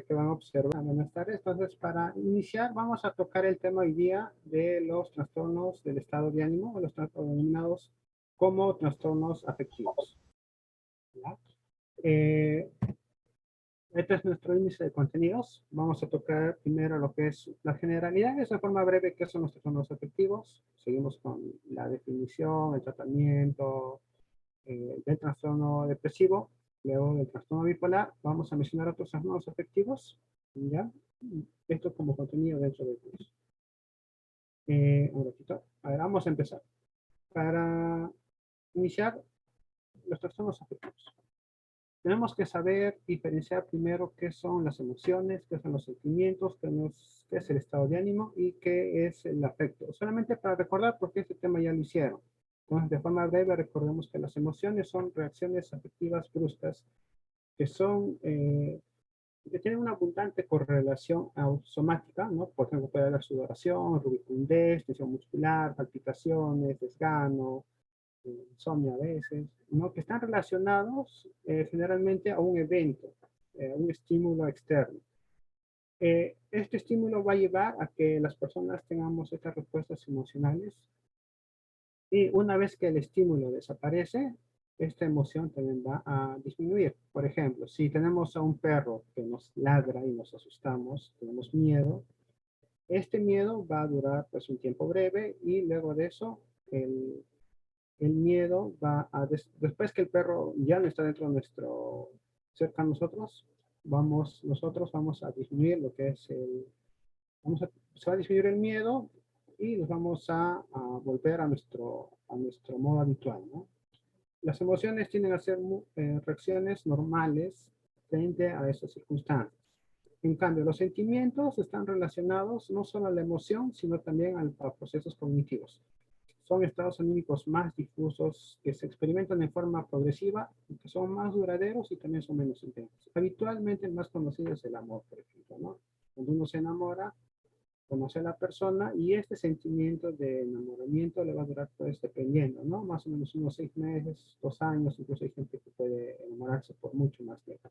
que van a observar. Buenas tardes. Entonces, para iniciar, vamos a tocar el tema hoy día de los trastornos del estado de ánimo, o los trastornos denominados como trastornos afectivos. ¿Ya? Eh, este es nuestro índice de contenidos. Vamos a tocar primero lo que es la generalidad, de forma breve, qué son los trastornos afectivos. Seguimos con la definición, el tratamiento del trastorno depresivo. Luego del trastorno bipolar, vamos a mencionar otros trastornos afectivos, ¿ya? Esto como contenido dentro del curso. Un ratito. A ver, vamos a empezar. Para iniciar los trastornos afectivos, tenemos que saber diferenciar primero qué son las emociones, qué son los sentimientos, qué es el estado de ánimo y qué es el afecto. Solamente para recordar, porque este tema ya lo hicieron. Entonces, de forma breve, recordemos que las emociones son reacciones afectivas bruscas que son, que tienen una abundante correlación somática, ¿no? Por ejemplo, puede haber sudoración, rubicundez, tensión muscular, palpitaciones, desgano, insomnio a veces, ¿no? Que están relacionados generalmente a un evento, un estímulo externo. Este estímulo va a llevar a que las personas tengamos estas respuestas emocionales y una vez que el estímulo desaparece, esta emoción también va a disminuir. Por ejemplo, si tenemos a un perro que nos ladra y nos asustamos, tenemos miedo, este miedo va a durar pues un tiempo breve y luego de eso el miedo va a, después que el perro ya no está dentro de nuestro, cerca a nosotros, nosotros vamos a disminuir lo que es se va a disminuir el miedo y nos vamos a volver a nuestro modo habitual, ¿no? Las emociones tienden a ser reacciones normales frente a esas circunstancias. En cambio, los sentimientos están relacionados no solo a la emoción, sino también a procesos cognitivos. Son estados anímicos más difusos que se experimentan en forma progresiva, que son más duraderos y también son menos intensos. Habitualmente el más conocido es el amor, por ejemplo, ¿no? Cuando uno se enamora, conoce a la persona y este sentimiento de enamoramiento le va a durar, pues, dependiendo, ¿no? Más o menos unos 6 meses, 2 años, incluso hay gente que puede enamorarse por mucho más tiempo.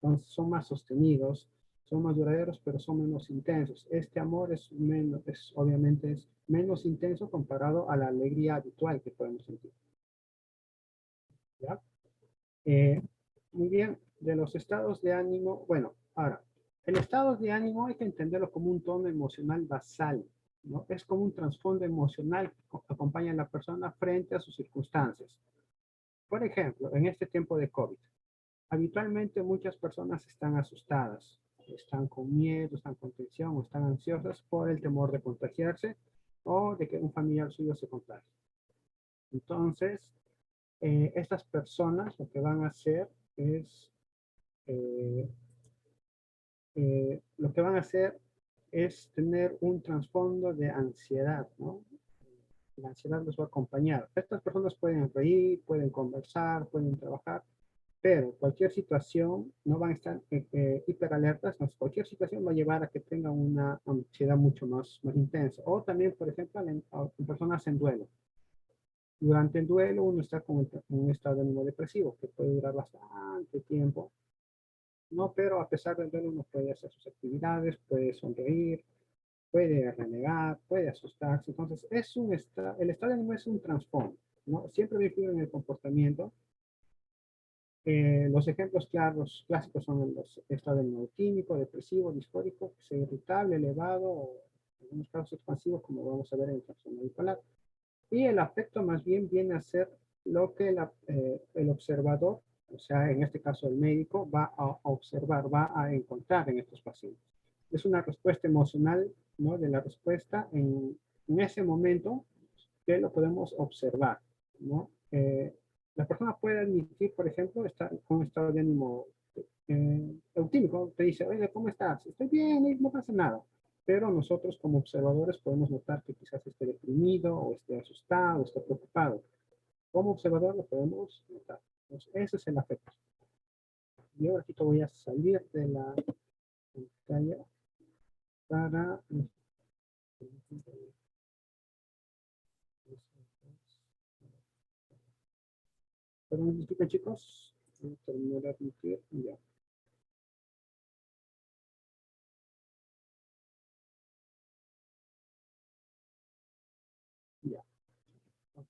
Entonces son más sostenidos, son más duraderos, pero son menos intensos. Este amor obviamente es menos intenso comparado a la alegría habitual que podemos sentir. ¿Ya? Muy bien, de los estados de ánimo, bueno, ahora, el estado de ánimo hay que entenderlo como un tono emocional basal, ¿no? Es como un trasfondo emocional que acompaña a la persona frente a sus circunstancias. Por ejemplo, en este tiempo de COVID, habitualmente muchas personas están asustadas, están con miedo, están con tensión o están ansiosas por el temor de contagiarse o de que un familiar suyo se contagie. Entonces, estas personas lo que van a hacer es eh, lo que van a hacer es tener un trasfondo de ansiedad, ¿no? La ansiedad los va a acompañar. Estas personas pueden reír, pueden conversar, pueden trabajar, pero cualquier situación no van a estar hiperalertas, no, cualquier situación va a llevar a que tengan una ansiedad mucho más intensa. O también, por ejemplo, en personas en duelo. Durante el duelo uno está con un estado de ánimo depresivo que puede durar bastante tiempo, ¿no? Pero a pesar del duelo uno puede hacer sus actividades, puede sonreír, puede renegar, puede asustarse. Entonces, el estado de ánimo es un trasfondo, ¿no? Siempre va a influir en el comportamiento. Los ejemplos claros, clásicos son los estados de ánimo químico, depresivo, disfórico, que sea irritable, elevado, o en algunos casos expansivos, como vamos a ver en el trastorno bipolar. Y el afecto más bien viene a ser lo que el observador, o sea, en este caso el médico, va a observar, va a encontrar en estos pacientes. Es una respuesta emocional, ¿no? De la respuesta en ese momento que lo podemos observar, ¿no? La persona puede admitir, por ejemplo, estar con un estado de ánimo eutímico, te dice, oye, ¿cómo estás? Estoy bien, no pasa nada. Pero nosotros como observadores podemos notar que quizás esté deprimido o esté asustado o esté preocupado. Como observador lo podemos notar. Entonces, ese es el afecto. Yo ahora aquí voy a salir de la pantalla para... Perdón, disculpen chicos. Voy a terminar de admitir. Ya.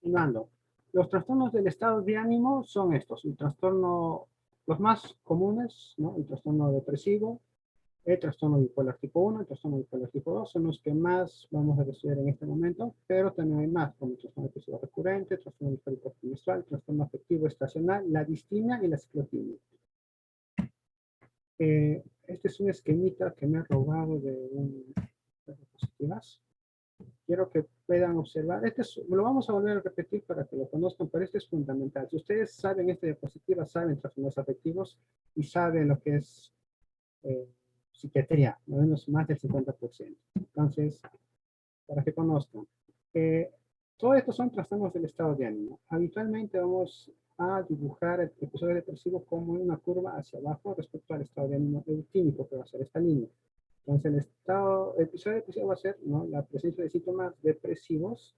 Continuando. Los trastornos del estado de ánimo son estos. El trastorno, los más comunes, ¿no? El trastorno depresivo, el trastorno bipolar tipo 1, el trastorno bipolar tipo 2 son los que más vamos a estudiar en este momento, pero también hay más, como el trastorno depresivo recurrente, el trastorno bipolar menstrual, el trastorno afectivo estacional, la distimia y la ciclotimia. Este es un esquemita que me he robado de diapositivas. Quiero que puedan observar. Lo vamos a volver a repetir para que lo conozcan, pero este es fundamental. Si ustedes saben esta diapositiva, saben trastornos afectivos y saben lo que es psiquiatría, al menos más del 50%. Entonces, para que conozcan. Todo esto son trastornos del estado de ánimo. Habitualmente vamos a dibujar el episodio depresivo como una curva hacia abajo respecto al estado de ánimo eutímico, que va a ser esta línea. Entonces, el episodio depresivo va a ser, ¿no?, la presencia de síntomas depresivos,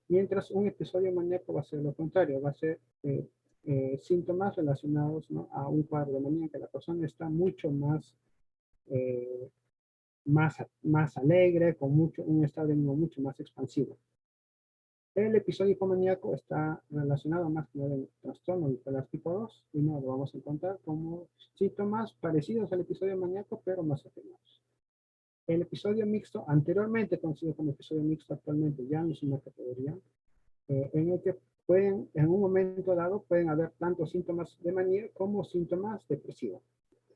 mientras un episodio maníaco va a ser lo contrario, va a ser síntomas relacionados, ¿no?, a un cuadro de manía que la persona está mucho eh, más alegre, con un estado de ánimo mucho más expansivo. El episodio hipomaníaco está relacionado más con el trastorno bipolar tipo 2 y no lo vamos a encontrar como síntomas parecidos al episodio maníaco, pero más atenuados. El episodio mixto, anteriormente conocido como episodio mixto, actualmente ya no es una categoría, en el que en un momento dado, pueden haber tanto síntomas de manía como síntomas depresivos.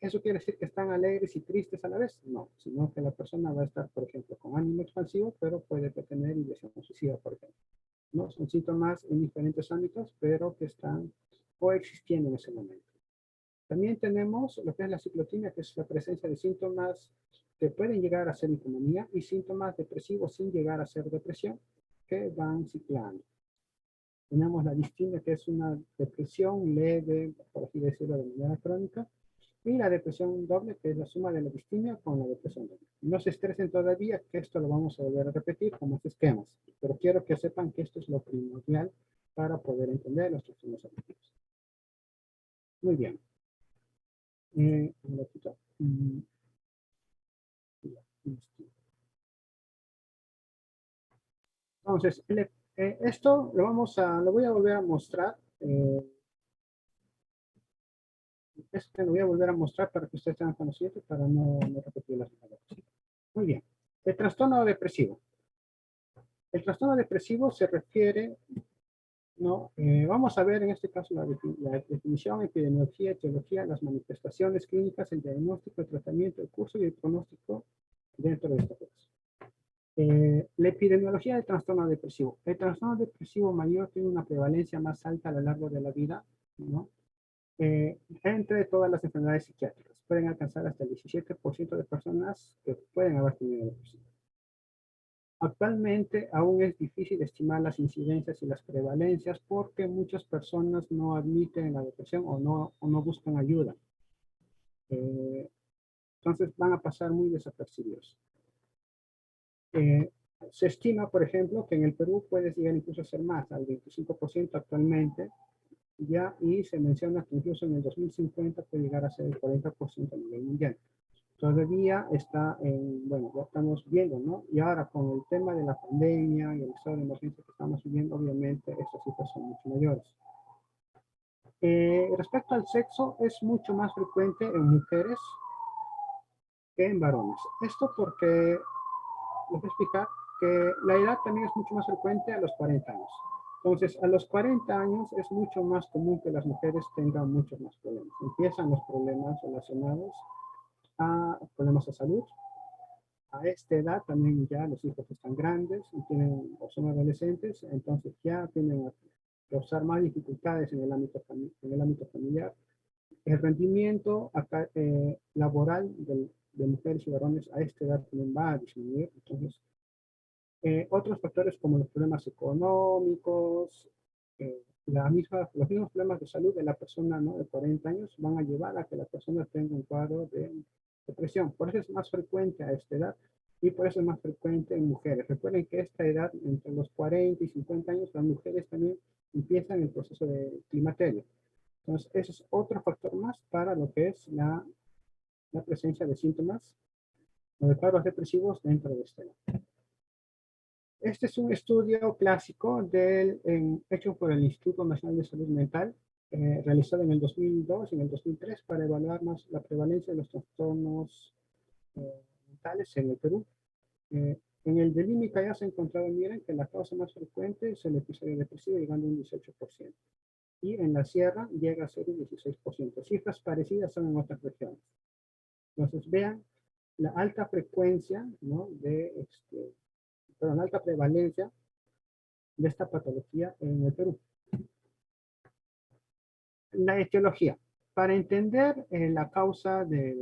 ¿Eso quiere decir que están alegres y tristes a la vez? No, sino que la persona va a estar, por ejemplo, con ánimo expansivo, pero puede tener ideación suicida, por ejemplo. ¿No? Son síntomas en diferentes ámbitos, pero que están coexistiendo en ese momento. También tenemos lo que es la ciclotimia, que es la presencia de síntomas que pueden llegar a ser hipomanía y síntomas depresivos sin llegar a ser depresión, que van ciclando. Tenemos la distimia, que es una depresión leve, por así decirlo, de manera crónica, y la depresión doble, que es la suma de la distimia con la depresión doble. No se estresen todavía, que esto lo vamos a volver a repetir como esquemas, pero quiero que sepan que esto es lo primordial para poder entender los trastornos afectivos. Muy bien. Entonces, esto lo voy a volver a mostrar. Esto lo voy a volver a mostrar para que ustedes tengan conocimiento, para no repetir las palabras. Muy bien. El trastorno depresivo. El trastorno depresivo se refiere, ¿no? Vamos a ver en este caso la definición, epidemiología, etiología, las manifestaciones clínicas, el diagnóstico, el tratamiento, el curso y el pronóstico dentro de esta clase. La epidemiología del trastorno depresivo. El trastorno depresivo mayor tiene una prevalencia más alta a lo largo de la vida, ¿no? Entre todas las enfermedades psiquiátricas. Pueden alcanzar hasta el 17% de personas que pueden haber tenido depresión. Actualmente aún es difícil estimar las incidencias y las prevalencias porque muchas personas no admiten la depresión o no buscan ayuda. Entonces van a pasar muy desapercibidos. Se estima, por ejemplo, que en el Perú puede llegar incluso a ser más, al 25% actualmente, ya, y se menciona que incluso en el 2050 puede llegar a ser el 40% a nivel mundial. Todavía está bueno, ya estamos viendo, ¿no? Y ahora con el tema de la pandemia y el estado de emergencia que estamos viviendo, obviamente estas cifras son mucho mayores. Respecto al sexo, es mucho más frecuente en mujeres que en varones. Esto porque, les voy a explicar, que la edad también es mucho más frecuente a los 40 años. Entonces, a los 40 años es mucho más común que las mujeres tengan muchos más problemas. Empiezan los problemas relacionados a problemas de salud. A esta edad también ya los hijos están grandes y o son adolescentes, entonces ya tienen a causar más dificultades en el ámbito familiar. El rendimiento laboral de mujeres y varones a esta edad también va a disminuir. Entonces, otros factores como los problemas económicos, los mismos problemas de salud de la persona, ¿no?, de 40 años van a llevar a que la persona tenga un cuadro de depresión. Por eso es más frecuente a esta edad y por eso es más frecuente en mujeres. Recuerden que esta edad, entre los 40 y 50 años, las mujeres también empiezan el proceso de climaterio. Entonces, ese es otro factor más para lo que es la presencia de síntomas o de cuadros depresivos dentro de esta edad. Este es un estudio clásico hecho por el Instituto Nacional de Salud Mental, realizado en el 2002 y en el 2003 para evaluar más la prevalencia de los trastornos mentales en el Perú. En el de Límica ya se ha encontrado, miren, que la causa más frecuente es el episodio depresivo, llegando a un 18%. Y en la sierra llega a ser un 16%. Cifras parecidas son en otras regiones. Entonces, vean la alta frecuencia, ¿no? La alta prevalencia de esta patología en el Perú. La etiología. Para entender la causa de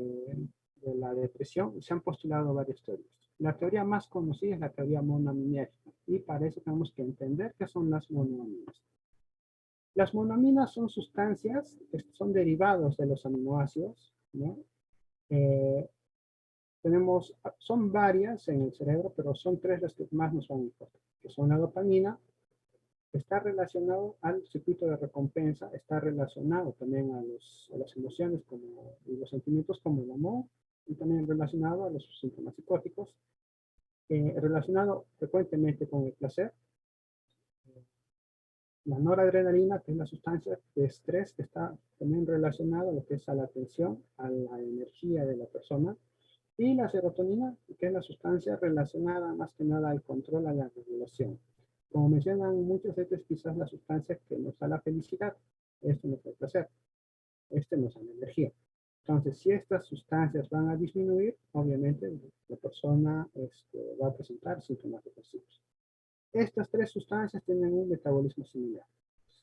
la depresión, se han postulado varias teorías. La teoría más conocida es la teoría monoaminérgica, y para eso tenemos que entender qué son las monoaminas. Las monoaminas son sustancias que son derivados de los aminoácidos, ¿no? Son varias en el cerebro, pero son tres las que más nos van a importar, que son la dopamina, está relacionado al circuito de recompensa, está relacionado también a las emociones y los sentimientos como el amor, y también relacionado a los síntomas psicóticos, relacionado frecuentemente con el placer. La noradrenalina, que es la sustancia de estrés, que está también relacionada a lo que es a la atención, a la energía de la persona. Y la serotonina, que es la sustancia relacionada más que nada al control, a la regulación. Como mencionan muchos, esta es quizás la sustancia que nos da la felicidad. Esto nos da el placer. Este nos da la energía. Entonces, si estas sustancias van a disminuir, obviamente la persona va a presentar síntomas depresivos. Estas tres sustancias tienen un metabolismo similar.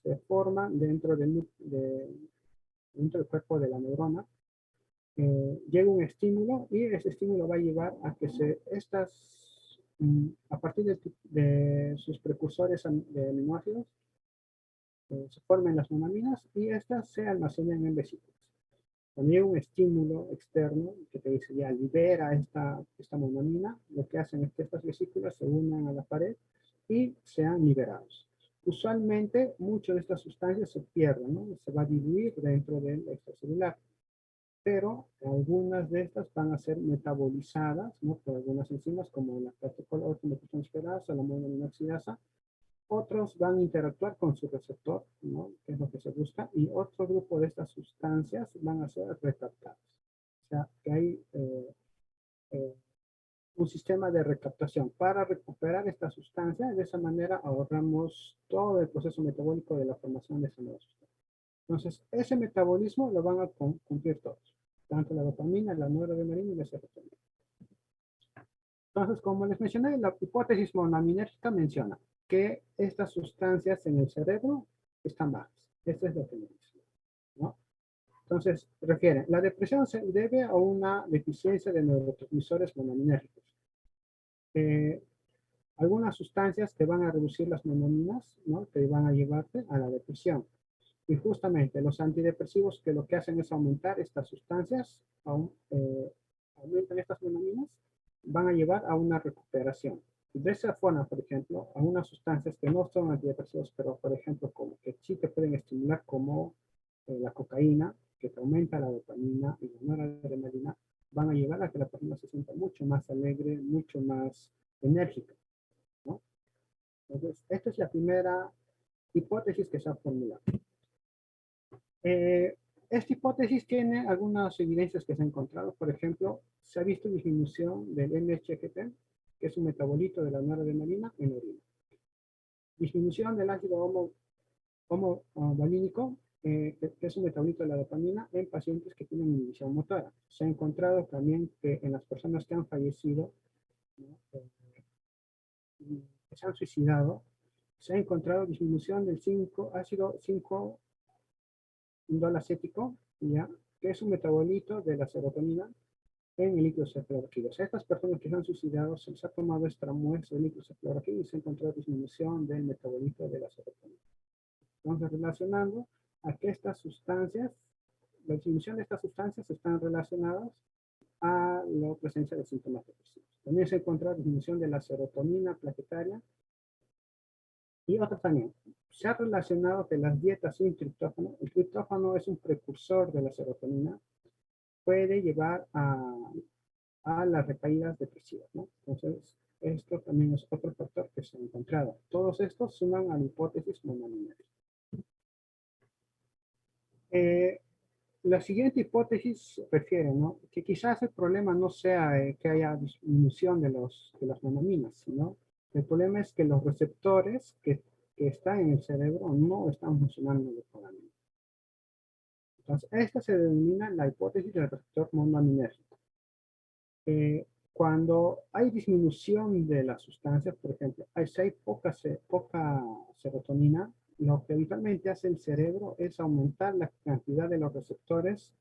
Se forman dentro del cuerpo de la neurona. Llega un estímulo y ese estímulo va a llevar a que a partir de sus precursores de aminoácidos, se formen las monoaminas y estas se almacenan en vesículas. Cuando llega un estímulo externo que te dice ya libera esta monoamina, lo que hacen es que estas vesículas se unan a la pared y sean liberados. Usualmente, muchas de estas sustancias se pierden, ¿no? Se va a diluir dentro del extracelular, pero algunas de estas van a ser metabolizadas, ¿no? Por algunas enzimas como la catecol-ortometiltransferasa, la monoaminoxidasa. Otros van a interactuar con su receptor, ¿no? Que es lo que se busca, y otro grupo de estas sustancias van a ser recaptadas. O sea, que hay un sistema de recaptación para recuperar esta sustancia. De esa manera ahorramos todo el proceso metabólico de la formación de esa nueva sustancia. Entonces, ese metabolismo lo van a cumplir todos, tanto la dopamina, la noradrenalina y la serotonina. Entonces, como les mencioné, la hipótesis monoaminérgica menciona que estas sustancias en el cerebro están bajas. Esto es lo que menciona, ¿no? Entonces, refiere, la depresión se debe a una deficiencia de neurotransmisores monoaminérgicos. Algunas sustancias que van a reducir las monoaminas, ¿no? Que van a llevarte a la depresión. Y justamente los antidepresivos que lo que hacen es aumentar estas sustancias, aumentan estas monoaminas, van a llevar a una recuperación. De esa forma, por ejemplo, algunas sustancias que no son antidepresivos, pero por ejemplo, como que sí te pueden estimular, como la cocaína, que te aumenta la dopamina y la noradrenalina, van a llevar a que la persona se sienta mucho más alegre, mucho más enérgica, ¿no? Entonces, esta es la primera hipótesis que se ha formulado. Esta hipótesis tiene algunas evidencias que se han encontrado. Por ejemplo, se ha visto disminución del MHTP, que es un metabolito de la noradrenalina en orina. Disminución del ácido homovalínico, que es un metabolito de la dopamina en pacientes que tienen inhibición motora. Se ha encontrado también que en las personas que han fallecido, ¿no? Que se han suicidado, se ha encontrado disminución del ácido 5-indolacético, ¿ya? Que es un metabolito de la serotonina en el líquido cefalorraquídeo. O sea, estas personas que se han suicidado, se les ha tomado esta muestra de líquido cefalorraquídeo y se ha encontrado disminución del metabolito de la serotonina. Entonces, relacionando a que estas sustancias, la disminución de estas sustancias están relacionadas a la presencia de síntomas depresivos. También se encontró disminución de la serotonina plaquetaria y otra también. Se ha relacionado que las dietas sin triptófano, el triptófano es un precursor de la serotonina, puede llevar a a las recaídas depresivas, ¿no? Entonces, esto también es otro factor que se ha encontrado. Todos estos suman a la hipótesis monoaminética. La siguiente hipótesis refiere, ¿no?, que quizás el problema no sea que haya disminución de las monoaminas, sino el problema es que los receptores que están en el cerebro no están funcionando adecuadamente. Entonces, esta se denomina la hipótesis del receptor monoaminérgico. Cuando hay disminución de las sustancias, por ejemplo, si hay poca serotonina, lo que habitualmente hace el cerebro es aumentar la cantidad de los receptores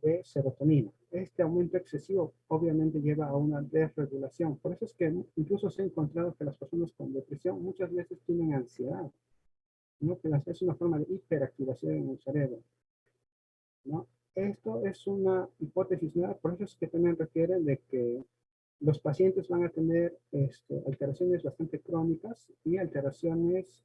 de serotonina. Este aumento excesivo obviamente lleva a una desregulación. Por eso es que incluso se ha encontrado que las personas con depresión muchas veces tienen ansiedad, ¿no? Que es una forma de hiperactivación en el cerebro, ¿no? Esto es una hipótesis nueva, por eso es que también refiere de que los pacientes van a tener alteraciones bastante crónicas y alteraciones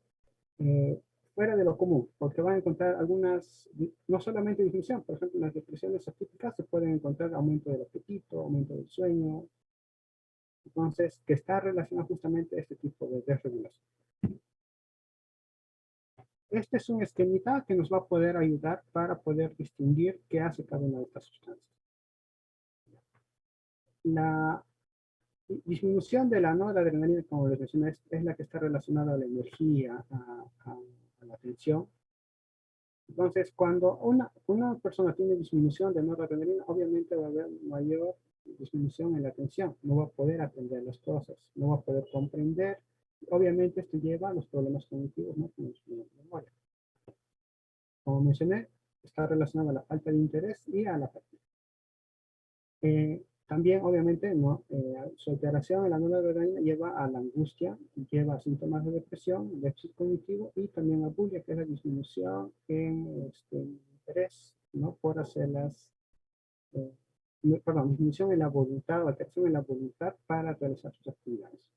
eh, fuera de lo común, porque van a encontrar algunas, no solamente disminución, por ejemplo, en las depresiones atípicas se pueden encontrar aumento del apetito, aumento del sueño, entonces, que está relacionado justamente a este tipo de desregulación. Este es un esquemita que nos va a poder ayudar para poder distinguir qué hace cada una de estas sustancias. La disminución de la noradrenalina, como les mencioné, es la que está relacionada a la energía, a la atención. Entonces, cuando una persona tiene disminución de noradrenalina, obviamente va a haber mayor disminución en la atención. No va a poder atender las cosas, no va a poder comprender. Obviamente, esto lleva a los problemas cognitivos, ¿no? Como la memoria. Como mencioné, está relacionado a la falta de interés y a la fatiga. También, obviamente, ¿no? Su alteración en la noradrenalina lleva a la angustia, lleva a síntomas de depresión, déficit cognitivo y también a bulia, que es la disminución en interés, ¿no? Por hacer disminución en la voluntad o alteración en la voluntad para realizar sus actividades.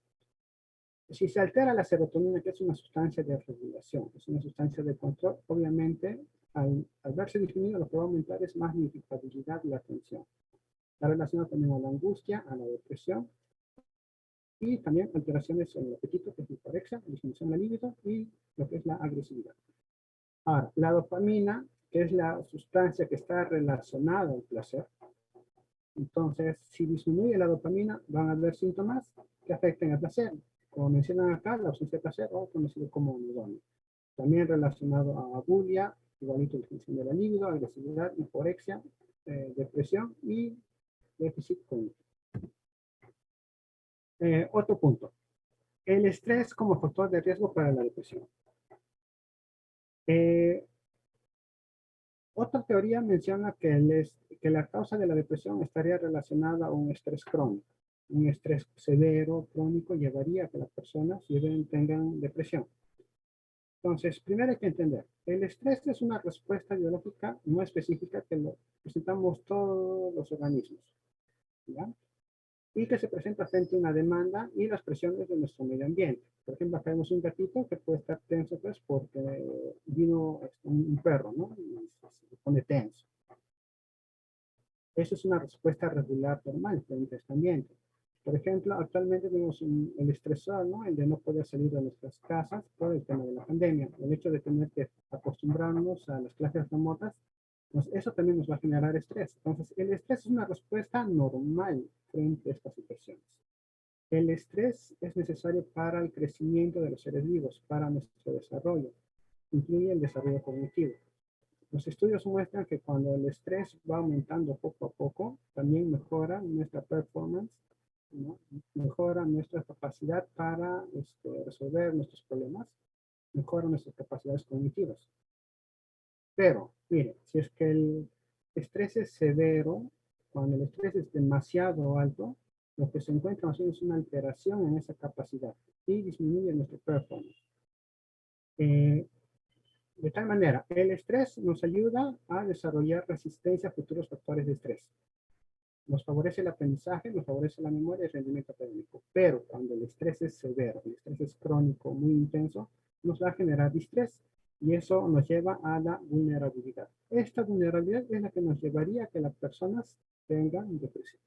Si se altera la serotonina, que es una sustancia de regulación, es una sustancia de control, obviamente, al verse disminuido, lo que va a aumentar es más la irritabilidad y la tensión. Está relacionado también a la angustia, a la depresión y también alteraciones en el apetito, que es la hiporexia, disminución del libido y lo que es la agresividad. Ahora, la dopamina, que es la sustancia que está relacionada al placer. Entonces, si disminuye la dopamina, van a haber síntomas que afecten al placer. Como mencionan acá, la ausencia de placer o conocido como anedonia. También relacionado a bulia, igualito disminución de la libido, agresividad, hiporexia, depresión y déficit cognitivo. Otro punto. El estrés como factor de riesgo para la depresión. Otra teoría menciona que la causa de la depresión estaría relacionada a un estrés crónico. Un estrés severo, crónico, llevaría a que las personas tengan depresión. Entonces, primero hay que entender, el estrés es una respuesta biológica no específica que lo presentamos todos los organismos, ¿ya? Y que se presenta frente a una demanda y las presiones de nuestro medio ambiente. Por ejemplo, acá vemos un gatito que puede estar tenso pues porque vino un perro, ¿no? Y se pone tenso. Eso es una respuesta regular normal frente a este ambiente. Por ejemplo, actualmente tenemos el estresor, ¿no? El de no poder salir de nuestras casas por el tema de la pandemia. El hecho de tener que acostumbrarnos a las clases remotas, pues eso también nos va a generar estrés. Entonces, el estrés es una respuesta normal frente a estas situaciones. El estrés es necesario para el crecimiento de los seres vivos, para nuestro desarrollo. Incluye el desarrollo cognitivo. Los estudios muestran que cuando el estrés va aumentando poco a poco, también mejora nuestra performance, ¿no? Mejora nuestra capacidad para resolver nuestros problemas, mejora nuestras capacidades cognitivas. Pero, mire, si es que el estrés es severo, cuando el estrés es demasiado alto, lo que se encuentra más bien es una alteración en esa capacidad y disminuye nuestra performance. De tal manera, el estrés nos ayuda a desarrollar resistencia a futuros factores de estrés. Nos favorece el aprendizaje, nos favorece la memoria y el rendimiento académico. Pero cuando el estrés es severo, el estrés es crónico, muy intenso, nos va a generar distrés y eso nos lleva a la vulnerabilidad. Esta vulnerabilidad es la que nos llevaría a que las personas tengan depresión.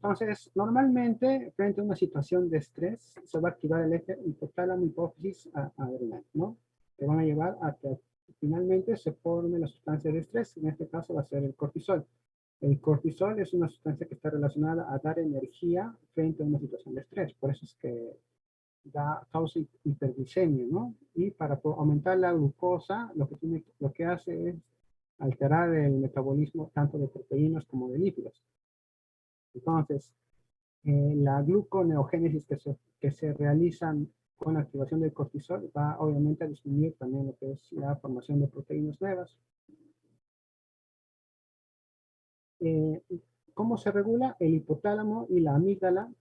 Entonces, normalmente, frente a una situación de estrés, se va a activar el eje hipotálamo hipófisis adrenal, ¿no? Que van a llevar a que finalmente se forme la sustancia de estrés. En este caso va a ser el cortisol. El cortisol es una sustancia que está relacionada a dar energía frente a una situación de estrés. Por eso es que causa hiperglicemia, ¿no? Y para aumentar la glucosa, lo que hace es alterar el metabolismo tanto de proteínas como de lípidos. Entonces, la gluconeogénesis que se realizan con la activación del cortisol va obviamente a disminuir también lo que es la formación de proteínas nuevas. ¿Cómo se regula? El hipotálamo y la amígdala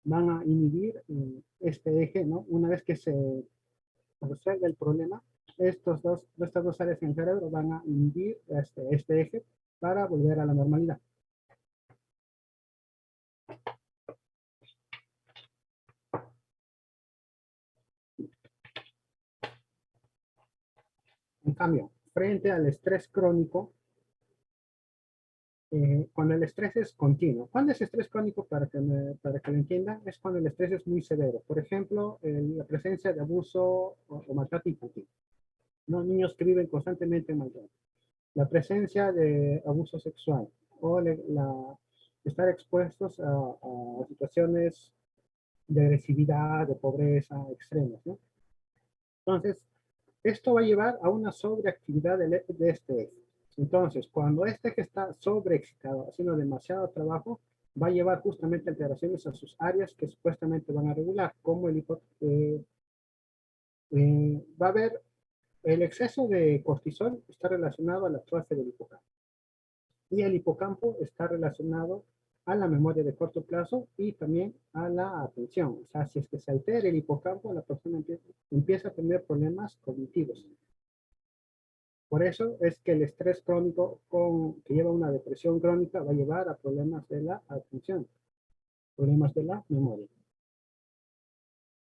van a inhibir este eje, ¿no? Una vez que se resuelve el problema, estas dos áreas en el cerebro van a inhibir este eje para volver a la normalidad. En cambio, frente al estrés crónico, cuando el estrés es continuo. ¿Cuándo es estrés crónico? Para que lo entiendan, es cuando el estrés es muy severo. Por ejemplo, la presencia de abuso o maltrato infantil. ¿No? Niños que viven constantemente en maltrato. La presencia de abuso sexual o estar expuestos a situaciones de agresividad, de pobreza extremas, ¿no? Entonces, esto va a llevar a una sobreactividad de este eje. Entonces, cuando este eje está sobreexcitado, haciendo demasiado trabajo, va a llevar justamente alteraciones a sus áreas que supuestamente van a regular, como va a haber el exceso de cortisol está relacionado a la atrofia del hipocampo. Y el hipocampo está relacionado a la memoria de corto plazo y también a la atención. O sea, si es que se altera el hipocampo, la persona empieza a tener problemas cognitivos. Por eso es que el estrés crónico que lleva a una depresión crónica va a llevar a problemas de la atención, problemas de la memoria.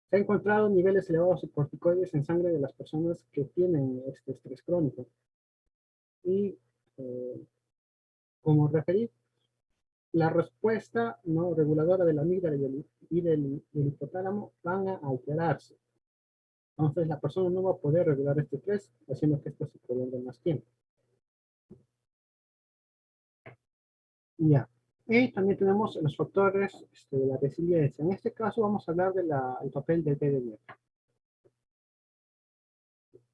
Se han encontrado niveles elevados de corticoides en sangre de las personas que tienen este estrés crónico. Y como referí, la respuesta no reguladora de la amígdala y del hipotálamo van a alterarse. Entonces la persona no va a poder regular este estrés, haciendo que esto se prolongue más tiempo. Ya. Y también tenemos los factores de la resiliencia. En este caso vamos a hablar del papel del BDNF.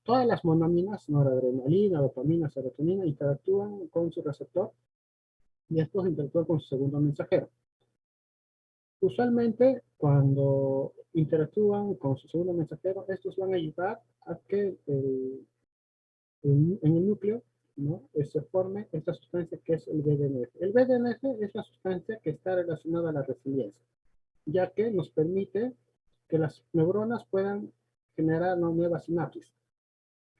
Todas las monaminas, noradrenalina, dopamina, serotonina, interactúan con su receptor y estos interactúan con su segundo mensajero. Usualmente, cuando interactúan con su segundo mensajero, estos van a ayudar a que en el núcleo, ¿no? Se forme esta sustancia que es el BDNF. El BDNF es la sustancia que está relacionada a la resiliencia, ya que nos permite que las neuronas puedan generar nuevas sinapsis.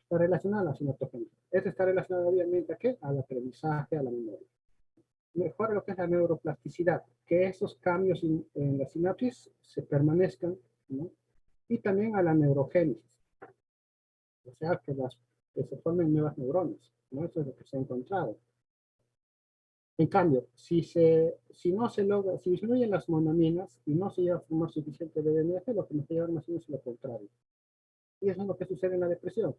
Está relacionada a la sinaptogénesis. Esto está relacionado obviamente a ¿qué? Al aprendizaje, a la memoria. Mejora lo que es la neuroplasticidad, que esos cambios en la sinapsis se permanezcan, ¿no? Y también a la neurogénesis, o sea, que se formen nuevas neuronas, ¿no? Eso es lo que se ha encontrado. En cambio, si no se logra, si disminuyen las monaminas y no se llega a formar suficiente BDNF, lo que nos va a llevar más o menos es lo contrario. Y eso es lo que sucede en la depresión,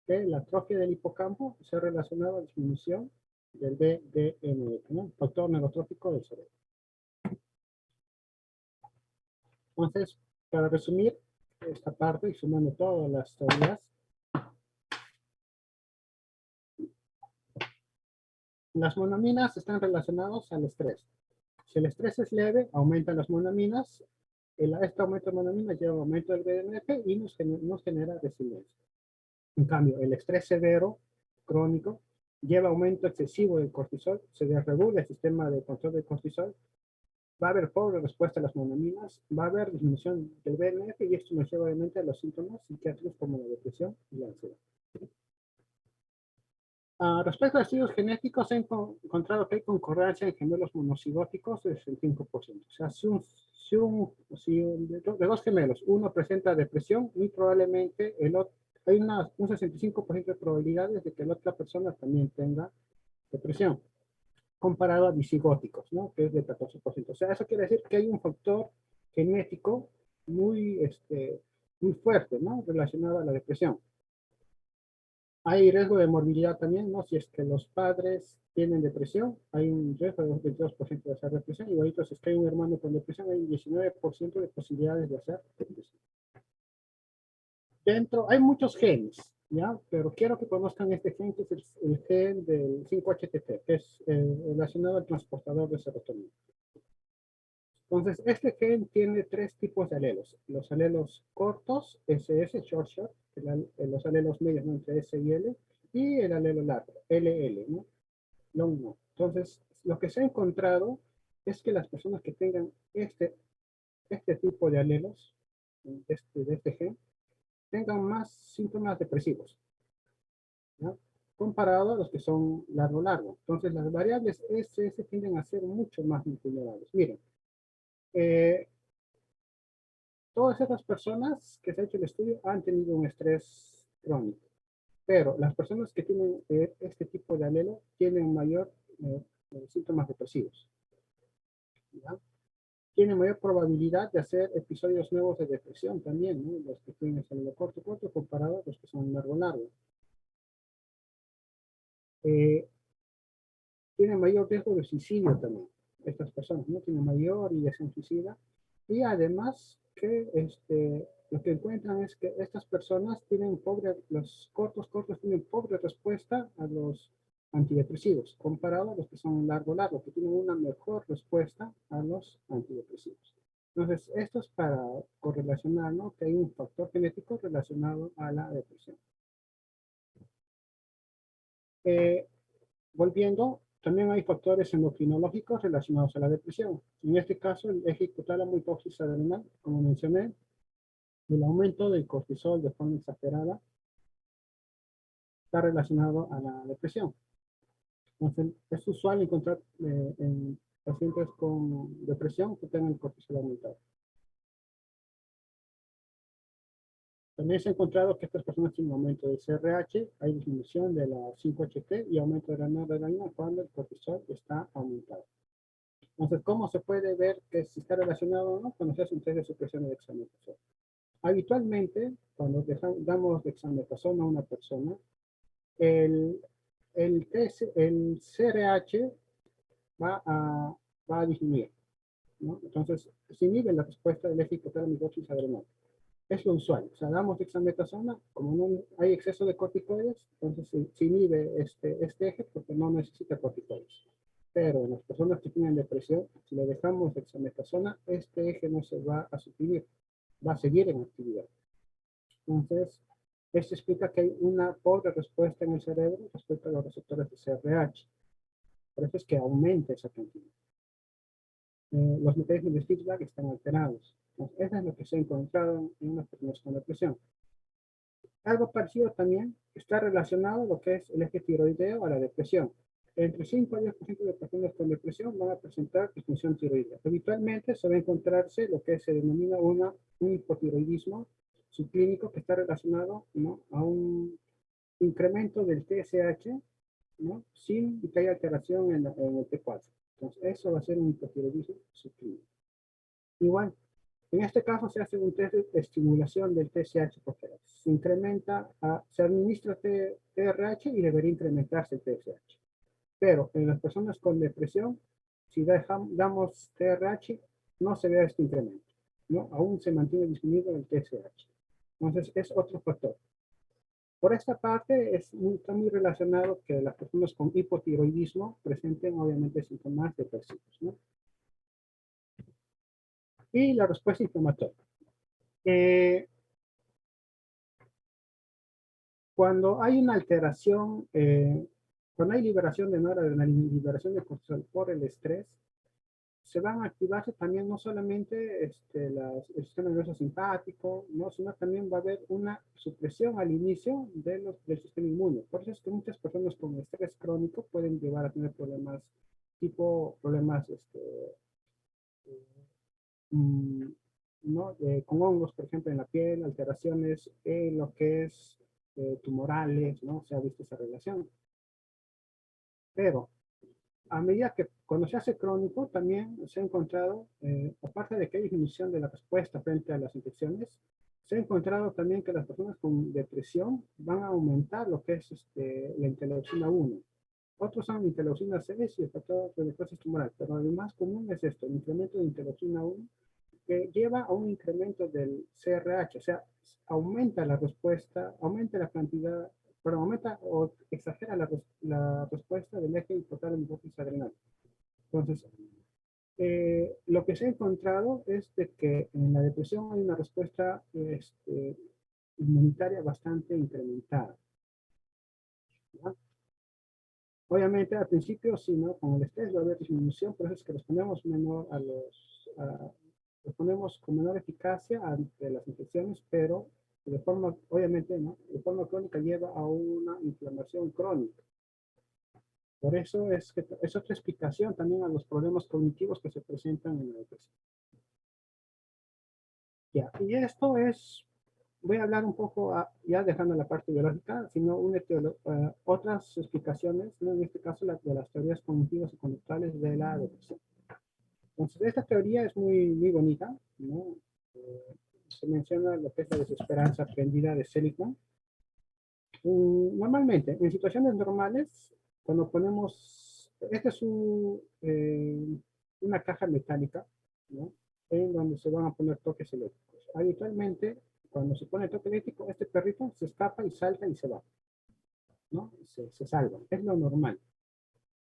que la atrofia del hipocampo se ha relacionado a la disminución del BDNF, ¿no? Factor neurotrófico del cerebro. Entonces, para resumir esta parte y sumando todas las teorías, las monaminas están relacionadas al estrés. Si el estrés es leve, aumentan las monaminas. Este aumento de monaminas lleva a un aumento del BDNF y nos genera resiliencia. En cambio, el estrés severo, crónico, lleva aumento excesivo del cortisol, se desregula el sistema de control del cortisol, va a haber pobre respuesta a las monaminas, va a haber disminución del BDNF y esto nos lleva obviamente a los síntomas psiquiátricos como la depresión y la ansiedad. Respecto a estudios genéticos, he encontrado que hay concordancia en gemelos monocigóticos del 65%. O sea, de dos gemelos, uno presenta depresión y probablemente el otro, hay un 65% de probabilidades de que la otra persona también tenga depresión. comparado a visigóticos, ¿no? Que es de 14%. O sea, eso quiere decir que hay un factor genético muy, muy fuerte, ¿no? Relacionado a la depresión. Hay riesgo de morbilidad también, ¿no? Si es que los padres tienen depresión, hay un riesgo de 22% de hacer depresión. Igualito, si es que hay un hermano con depresión, hay un 19% de posibilidades de hacer depresión. Dentro, hay muchos genes, ¿ya? Pero quiero que conozcan este gen, que es el gen del 5-HTP, que es relacionado al transportador de serotonina. Entonces, este gen tiene tres tipos de alelos. Los alelos cortos, SS, short, los alelos medios, ¿no? Entre S y L, y el alelo largo, LL, ¿no? Long, no. Entonces, lo que se ha encontrado es que las personas que tengan este tipo de alelos, de este gen, tengan más síntomas depresivos, ¿no? Comparado a los que son largo. Entonces, las variables SS tienden a ser mucho más vulnerables. Miren, eh, todas esas personas que se ha hecho el estudio han tenido un estrés crónico, pero las personas que tienen este tipo de alelo tienen mayor síntomas depresivos, ¿ya? Tienen mayor probabilidad de hacer episodios nuevos de depresión también, ¿no? Los que tienen el alelo corto comparado a los que son largo. Eh, Tienen mayor riesgo de suicidio también. Estas personas no tienen mayor ideación suicida. Y además que lo que encuentran es que estas personas tienen los cortos tienen pobre respuesta a los antidepresivos, comparado a los que son largo, que tienen una mejor respuesta a los antidepresivos. Entonces, esto es para correlacionar, ¿no? Que hay un factor genético relacionado a la depresión. Eh, Volviendo, también hay factores endocrinológicos relacionados a la depresión. En este caso, el eje hipotálamo hipófisis adrenal, como mencioné, el aumento del cortisol de forma exagerada está relacionado a la depresión. Entonces, es usual encontrar en pacientes con depresión que tengan el cortisol aumentado. También se ha encontrado que estas personas tienen aumento del CRH, hay disminución de la 5-HT y aumento de la noradrenalina cuando el cortisol está aumentado. Entonces, ¿cómo se puede ver que si está relacionado o no? Cuando se hace un test de supresión de dexametasona. Habitualmente, cuando damos dexametasona a una persona, el CRH va a disminuir, ¿no? Entonces, se inhibe la respuesta del eje hipotálamo hipófisis adrenal. Es lo usual. O sea, damos dexametasona, como no hay exceso de corticoides, entonces se inhibe este eje porque no necesita corticoides. Pero en las personas que tienen depresión, si le dejamos dexametasona, este eje no se va a suprimir, va a seguir en actividad. Entonces, esto explica que hay una pobre respuesta en el cerebro respecto a los receptores de CRH. Por eso es que aumenta esa cantidad. Los mecanismos de feedback están alterados. Entonces, eso es lo que se ha encontrado en unas personas con depresión. Algo parecido también está relacionado a lo que es el eje tiroideo a la depresión. Entre 5 a 10% de personas con depresión van a presentar disfunción tiroidea. Habitualmente se va a encontrarse lo que se denomina un hipotiroidismo subclínico que está relacionado, ¿no?, a un incremento del TSH, ¿no?, sin que haya alteración en el T4. Entonces, eso va a ser un hipotiroidismo subclínico. Igual, en este caso se hace un test de estimulación del TSH porque se incrementa, se administra TRH y debería incrementarse el TSH. Pero en las personas con depresión, si damos TRH, no se ve este incremento, ¿no? Aún se mantiene disminuido el TSH. Entonces, es otro factor. Por esta parte, está muy relacionado que las personas con hipotiroidismo presenten, obviamente, síntomas depresivos, ¿no? Y la respuesta inflamatoria. Cuando hay una alteración, cuando hay liberación de noradrenalina y liberación de cortisol por el estrés, se van a activarse también no solamente el sistema nervioso simpático, ¿no?, sino también va a haber una supresión al inicio del sistema inmune. Por eso es que muchas personas con estrés crónico pueden llevar a tener problemas mm, ¿no?, con hongos, por ejemplo, en la piel, alteraciones en lo que es tumorales, ¿no? Se ha visto esa relación. Pero a medida que cuando se hace crónico, también se ha encontrado, aparte de que hay disminución de la respuesta frente a las infecciones, se ha encontrado también que las personas con depresión van a aumentar lo que es la interleucina 1. Otros son interleucina 6 y el factor de necrosis tumoral, pero el más común es esto, el incremento de interleucina 1, que lleva a un incremento del CRH, o sea, aumenta la respuesta, aumenta la cantidad, pero aumenta o exagera la respuesta del eje hipotálamo hipófisis adrenal. Entonces, lo que se ha encontrado es de que en la depresión hay una respuesta inmunitaria bastante incrementada, ¿no? Obviamente al principio sí, ¿no? Con el estrés va a haber disminución, por eso es que respondemos menor respondemos con menor eficacia ante las infecciones, pero de forma, obviamente, ¿no? De forma crónica lleva a una inflamación crónica. Por eso es otra explicación también a los problemas cognitivos que se presentan en la depresión. Ya, y esto es, voy a hablar un poco, ya dejando la parte biológica, sino otras explicaciones, ¿no? En este caso de las teorías cognitivas y conductuales de la depresión. Entonces, esta teoría es muy bonita, ¿no? Se menciona lo que es la desesperanza aprendida de Seligman. Normalmente, en situaciones normales, cuando ponemos, esta es una caja metálica, ¿no? En donde se van a poner toques eléctricos. Habitualmente, cuando se pone toque eléctrico, este perrito se escapa y salta y se va, ¿no? Se salva, es lo normal.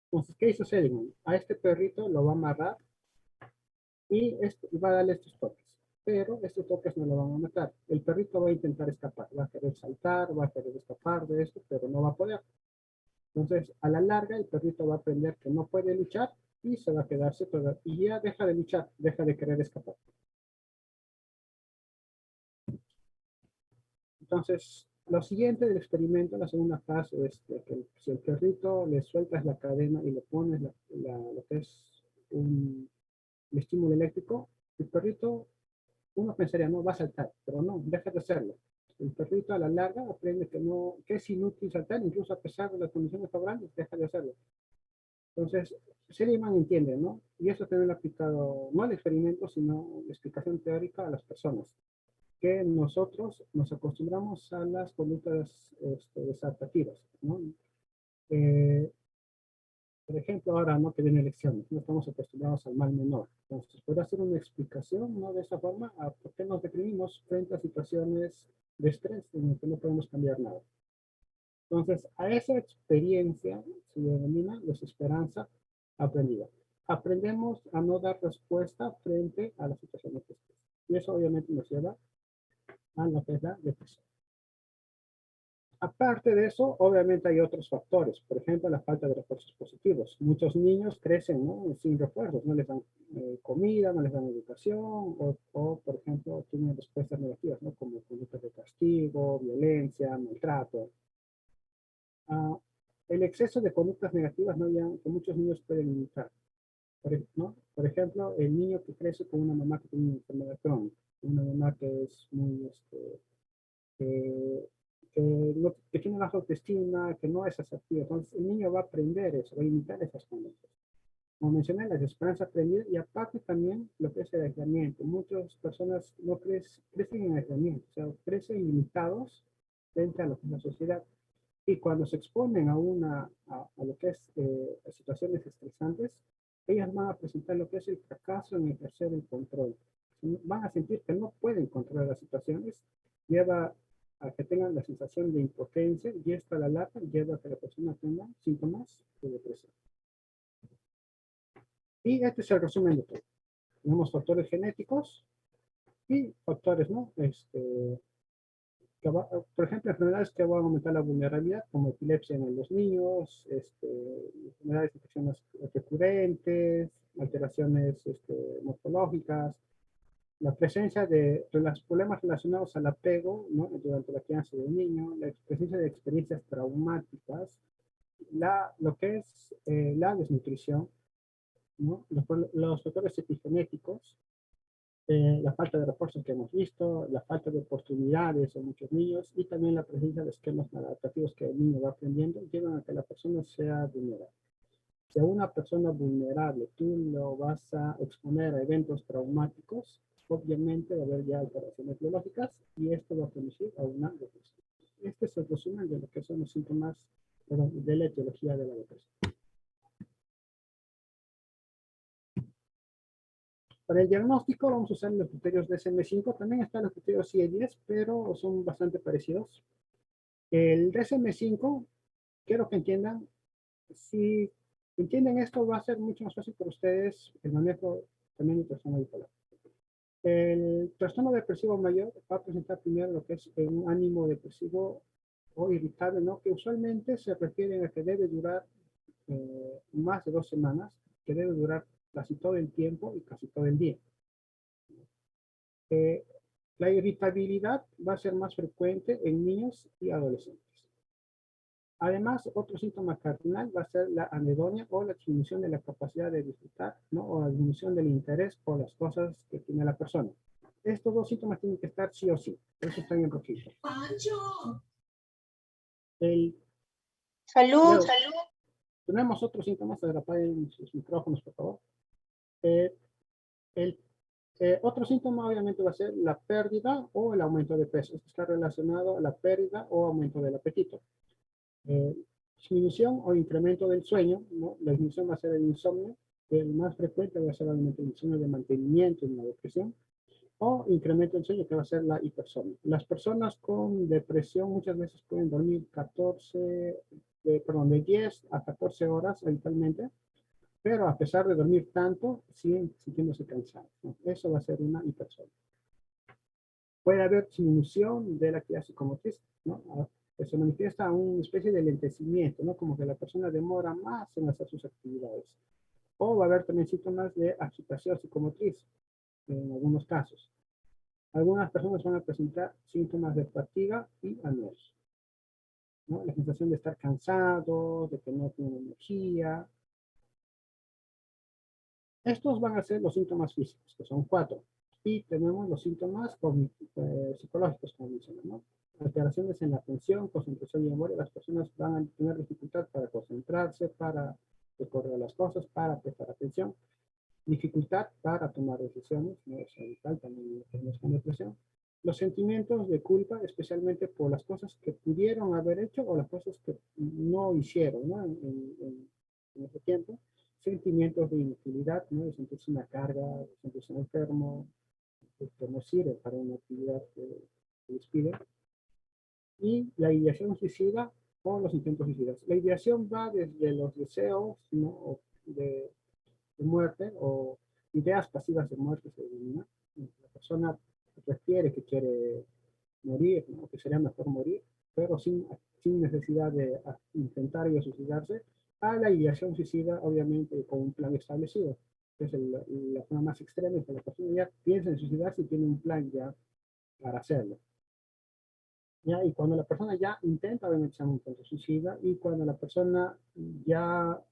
Entonces, ¿qué hizo Seligman? A este perrito lo va a amarrar y va a darle estos toques. Pero estos toques no lo van a matar. El perrito va a intentar escapar, va a querer saltar, va a querer escapar de esto, pero no va a poder. Entonces, a la larga, el perrito va a aprender que no puede luchar y se va a quedarse todo. Y ya deja de luchar, deja de querer escapar. Entonces, lo siguiente del experimento, la segunda fase, es que si el perrito le sueltas la cadena y le pones lo que es un estímulo eléctrico, el perrito, uno pensaría, no, va a saltar, pero no, deja de hacerlo. El perrito a la larga aprende que es inútil saltar, incluso a pesar de las condiciones favorables, deja de hacerlo. Entonces, Seligman entiende, ¿no? Y eso también lo ha aplicado, no al experimento, sino la explicación teórica a las personas, que nosotros nos acostumbramos a las conductas desadaptativas, ¿no? Eh, por ejemplo, ahora, ¿no? Que viene elecciones, no estamos acostumbrados al mal menor. Entonces, ¿puede hacer una explicación, ¿no? De esa forma, a por qué nos deprimimos frente a situaciones de estrés en las que no podemos cambiar nada? Entonces, a esa experiencia se le denomina desesperanza aprendida. Aprendemos a no dar respuesta frente a las situaciones de estrés. Y eso obviamente nos lleva a lo que es la depresión. Aparte de eso, obviamente hay otros factores. Por ejemplo, la falta de refuerzos positivos. Muchos niños crecen, ¿no? Sin refuerzos. No les dan comida, no les dan educación, por ejemplo, tienen respuestas negativas, ¿no? Como conductas de castigo, violencia, maltrato. Ah, el exceso de conductas negativas, ¿no? Ya, que muchos niños pueden imitar. ¿No? Por ejemplo, el niño que crece con una mamá que tiene una enfermedad crónica, una mamá que es muy, que, que tiene baja autoestima, que no es asertiva. Entonces, el niño va a aprender eso, va a imitar esas conductas. Como mencioné, la desesperanza aprendida y aparte también lo que es el aislamiento. Muchas personas no crecen en aislamiento, o sea, crecen limitados frente a lo que es la sociedad. Y cuando se exponen a lo que es situaciones estresantes, ellas van a presentar lo que es el fracaso en ejercer el control. Van a sentir que no pueden controlar las situaciones, lleva a que tengan la sensación de impotencia y esto a la larga lleva a que la persona tenga síntomas de depresión. Y este es el resumen de todo. Tenemos factores genéticos y factores, ¿no? Por ejemplo, enfermedades que van a aumentar la vulnerabilidad, como epilepsia en los niños, enfermedades de infecciones recurrentes, alteraciones morfológicas, la presencia de los problemas relacionados al apego, ¿no? Durante la crianza del niño, la presencia de experiencias traumáticas, lo que es la desnutrición, ¿no? Los factores epigenéticos, la falta de refuerzos que hemos visto, la falta de oportunidades en muchos niños y también la presencia de esquemas adaptativos que el niño va aprendiendo llevan a que la persona sea vulnerable. Si a una persona vulnerable tú lo vas a exponer a eventos traumáticos, obviamente va a haber ya alteraciones biológicas y esto va a conducir a una depresión. Este es el resumen de lo que son los síntomas, perdón, de la etiología de la depresión. Para el diagnóstico vamos a usar los criterios DSM-5, también están los criterios CIE-10, pero son bastante parecidos. El DSM-5, quiero que entiendan, si entienden esto va a ser mucho más fácil para ustedes el manejo también del trastorno bipolar. El trastorno depresivo mayor va a presentar primero lo que es un ánimo depresivo o irritable, ¿no? Que usualmente se refiere a que debe durar más de 2 semanas, que debe durar casi todo el tiempo y casi todo el día. La irritabilidad va a ser más frecuente en niños y adolescentes. Además, otro síntoma cardinal va a ser la anedonia o la disminución de la capacidad de disfrutar, ¿no? O la disminución del interés por las cosas que tiene la persona. Estos dos síntomas tienen que estar sí o sí. Eso está en rojito. Salud. Luego, tenemos otros síntomas. Apaguen sus micrófonos, por favor. Otro síntoma obviamente va a ser la pérdida o el aumento de peso. Esto está relacionado a la pérdida o aumento del apetito. Disminución o incremento del sueño, ¿no? La disminución va a ser el insomnio, el más frecuente va a ser el insomnio de mantenimiento en la depresión, o incremento del sueño que va a ser la hipersomnia. Las personas con depresión muchas veces pueden dormir de 10 a 14 horas habitualmente, pero a pesar de dormir tanto, siguen sintiéndose cansados, ¿no? Eso va a ser una hipersomnia. Puede haber disminución de la actividad psicomotriz, ¿no? Que se manifiesta una especie de lentecimiento, ¿no? Como que la persona demora más en hacer sus actividades. O va a haber también síntomas de agitación psicomotriz, en algunos casos. Algunas personas van a presentar síntomas de fatiga y anorexia, ¿no? La sensación de estar cansado, de que no tienen energía. Estos van a ser los síntomas físicos, que son 4. Y tenemos los síntomas psicológicos, como mencioné, ¿no? Alteraciones en la atención, concentración y memoria. Las personas van a tener dificultad para concentrarse, para recordar las cosas, para prestar atención. Dificultad para tomar decisiones, ¿no? Es habitual también en la depresión. Los sentimientos de culpa, especialmente por las cosas que pudieron haber hecho o las cosas que no hicieron, ¿no? En ese tiempo. Sentimientos de inutilidad, ¿no? De sentirse una carga, de sentirse enfermo, que no sirve para una actividad que les pide. Y la ideación suicida o los intentos suicidas. La ideación va desde los deseos, ¿no? de muerte o ideas pasivas de muerte se denomina. La persona refiere que quiere morir, ¿no? Que sería mejor morir, pero sin necesidad de intentar y suicidarse, a la ideación suicida, obviamente, con un plan establecido. Es la forma más extrema es que la persona ya piensa en suicidarse y tiene un plan ya para hacerlo. ¿Ya? Y cuando la persona ya intenta, obviamente se llama intento suicida, y cuando la persona ya,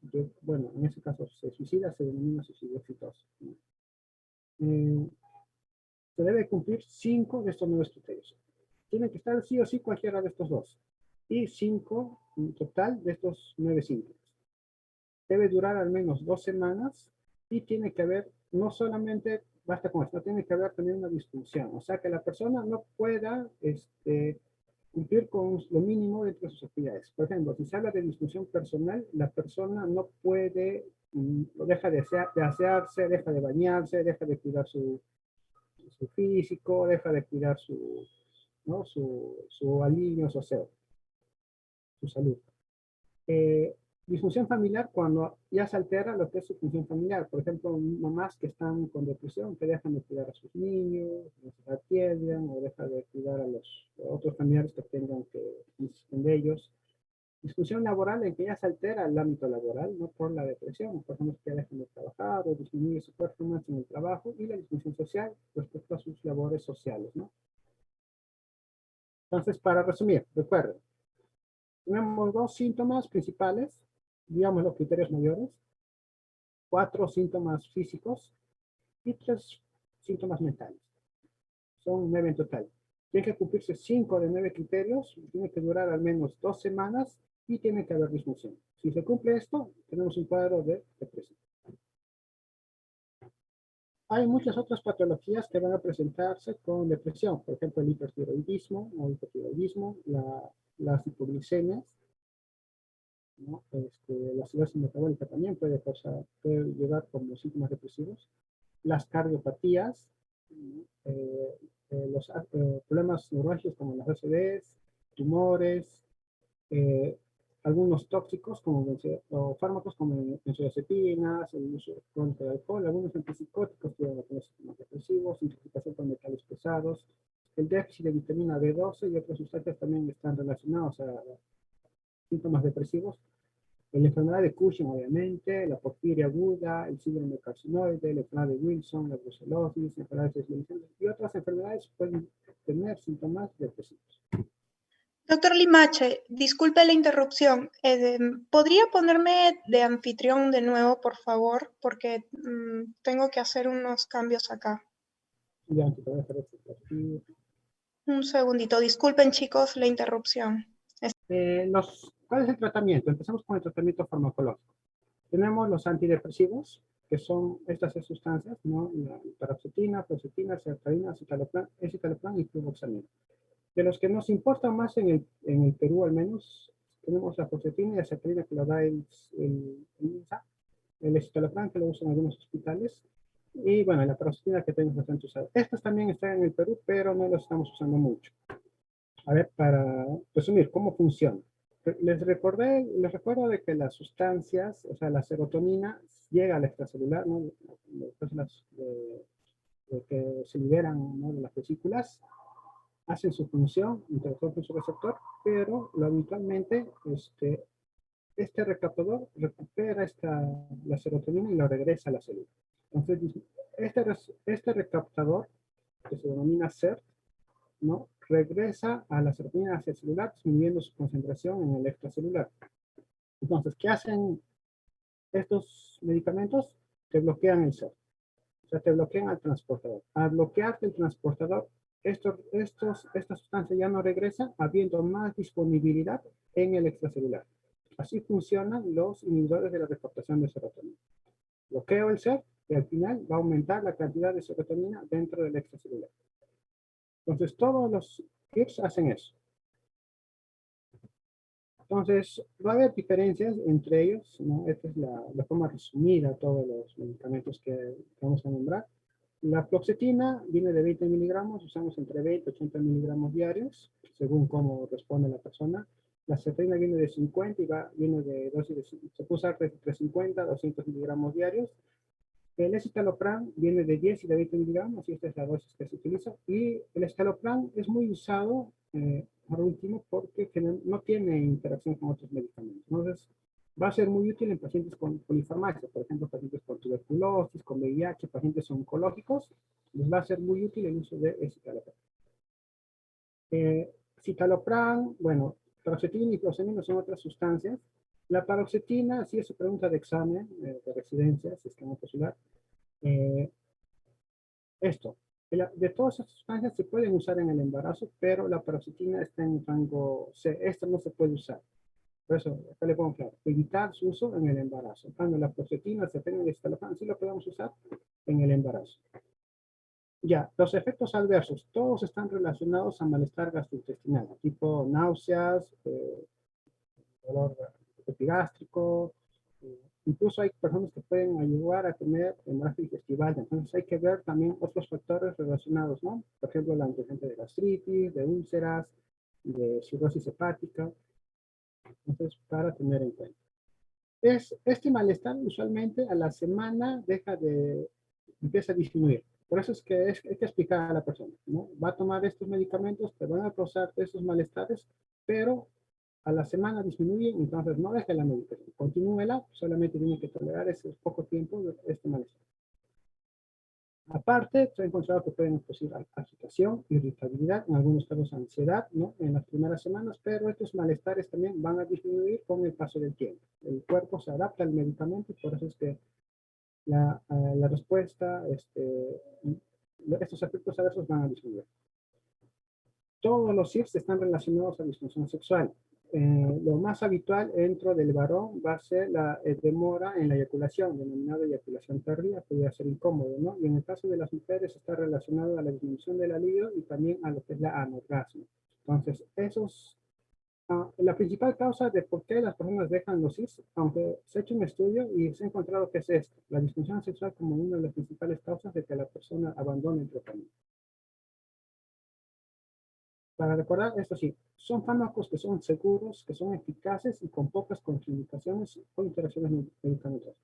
bueno, en ese caso se suicida, se denomina suicidio exitoso. Se debe cumplir 5 de estos 9 criterios. Tiene que estar sí o sí cualquiera de estos 2. Y 5 en total de estos 9 síntomas. Debe durar al menos 2 semanas y tiene que haber, no solamente basta con esto, tiene que haber también una disfunción. O sea, que la persona no pueda cumplir con lo mínimo dentro de sus actividades. Por ejemplo, si se habla de disfunción personal, la persona no puede, deja de asearse, deja de bañarse, deja de cuidar su físico, deja de cuidar ¿no? su alimento, su aseo, su salud. Disfunción familiar cuando ya se altera lo que es su función familiar. Por ejemplo, mamás que están con depresión, que dejan de cuidar a sus niños, no se atienden o dejan de cuidar a los otros familiares que tengan que necesiten de ellos. Disfunción laboral en que ya se altera el ámbito laboral, no por la depresión, por ejemplo, que dejan de trabajar o disminuye su performance en el trabajo, y la disfunción social respecto a sus labores sociales, ¿no? Entonces, para resumir, recuerden, tenemos 2 síntomas principales, digamos los criterios mayores, 4 síntomas físicos y 3 síntomas mentales. Son 9 en total. Tiene que cumplirse 5 de 9 criterios, tiene que durar al menos 2 semanas y tiene que haber disfunción. Si se cumple esto, tenemos un cuadro de depresión. Hay muchas otras patologías que van a presentarse con depresión, por ejemplo, el hipertiroidismo o hipotiroidismo, las hipoglicemias, ¿no? La acidosis metabólica también puede llevar como síntomas depresivos, las cardiopatías, ¿no? Los problemas neurológicos como las ACVs, tumores, eh, algunos tóxicos o fármacos como benzodiazepinas, el uso crónico de alcohol, algunos antipsicóticos pueden tener síntomas depresivos, intoxicación con metales pesados, el déficit de vitamina B12 y otras sustancias también están relacionados a síntomas depresivos. La enfermedad de Cushing, obviamente, la porfiria aguda, el síndrome carcinoide, la enfermedad de Wilson, la brucelosis, enfermedades deslizantes y otras enfermedades pueden tener síntomas depresivos. Doctor Limache, disculpe la interrupción. ¿Podría ponerme de anfitrión de nuevo, por favor? Porque tengo que hacer unos cambios acá. Ya, te voy a hacer esto. Un segundito. Disculpen, chicos, la interrupción. ¿Cuál es el tratamiento? Empezamos con el tratamiento farmacológico. Tenemos los antidepresivos, que son estas sustancias, ¿no? La paroxetina, fluoxetina, sertralina, escitalopram y fluvoxamina. De los que nos importan más en el Perú al menos, tenemos la fluoxetina y la sertralina que lo da el INSA, el escitalopram que lo usan en algunos hospitales, y bueno, la paroxetina que tenemos bastante usada. Estas también están en el Perú, pero no las estamos usando mucho. A ver, para resumir, ¿cómo funciona? Les recuerdo de que las sustancias, o sea, la serotonina llega al extracelular, ¿no? Después de que se liberan, ¿no? De las vesículas, hacen su función, interactúan con su receptor, pero habitualmente este recaptador recupera la serotonina y lo regresa a la célula. Entonces, este recaptador, que se denomina CERT, ¿no? Regresa a la serotonina hacia el celular, disminuyendo su concentración en el extracelular. Entonces, ¿qué hacen estos medicamentos? Te bloquean el CERT. O sea, te bloquean al transportador. Al bloquearte el transportador, esta sustancia ya no regresa, habiendo más disponibilidad en el extracelular. Así funcionan los inhibidores de la recaptación de serotonina. Bloqueo el CERT y al final va a aumentar la cantidad de serotonina dentro del extracelular. Entonces, todos los kits hacen eso. Entonces, va a haber diferencias entre ellos, ¿no? Esta es la forma resumida de todos los medicamentos que vamos a nombrar. La fluoxetina viene de 20 miligramos, usamos entre 20 y 80 miligramos diarios, según cómo responde la persona. La sertralina viene de 50 y viene de dosis se puede usar entre 50 y 200 miligramos diarios. El escitalopram viene de 10 y de 20 miligramos, y esta es la dosis que se utiliza. Y el escitalopram es muy usado, por último, porque no tiene interacción con otros medicamentos. Entonces, va a ser muy útil en pacientes con polifarmacia, por ejemplo, pacientes con tuberculosis, con VIH, pacientes oncológicos, les va a ser muy útil el uso de escitalopram. Citalopram, bueno, paroxetina y fluoxamina son otras sustancias. La paroxetina, sí es su pregunta de examen de residencia, si es que no postular. De todas esas sustancias se pueden usar en el embarazo, pero la paroxetina está en rango C. Esta no se puede usar. Por eso, acá le pongo claro, evitar su uso en el embarazo. Cuando la fluoxetina, sertralina y escitalopram sí lo podemos usar en el embarazo. Ya, los efectos adversos, todos están relacionados a malestar gastrointestinal, tipo náuseas, dolor epigástrico, incluso hay personas que pueden ayudar a tener hemorragia digestiva. Entonces hay que ver también otros factores relacionados, ¿no? Por ejemplo, la antecedente de gastritis, de úlceras, de cirrosis hepática. Entonces, para tener en cuenta. Este malestar usualmente a la semana empieza a disminuir. Por eso es que hay que explicar a la persona, ¿no? Va a tomar estos medicamentos, te van a causar estos malestares, pero a la semana disminuye, entonces no deje la medicación. Continúela, solamente tiene que tolerar ese poco tiempo de este malestar. Aparte, se ha encontrado que pueden producir agitación, irritabilidad, en algunos casos ansiedad, ¿no? En las primeras semanas, pero estos malestares también van a disminuir con el paso del tiempo. El cuerpo se adapta al medicamento, por eso es que la respuesta, estos efectos adversos van a disminuir. Todos los CIRS están relacionados a disfunción sexual. lo más habitual dentro del varón va a ser la demora en la eyaculación, denominada eyaculación tardía, podría ser incómodo, ¿no? Y en el caso de las mujeres está relacionado a la disminución de la libido y también a lo que es la anorgasmo. Entonces, la principal causa de por qué las personas dejan los CIS, aunque se ha hecho un estudio y se ha encontrado que es esto, la disfunción sexual como una de las principales causas de que la persona abandone el tratamiento. Para recordar, esto sí, son fármacos que son seguros, que son eficaces y con pocas contraindicaciones o interacciones medicamentosas,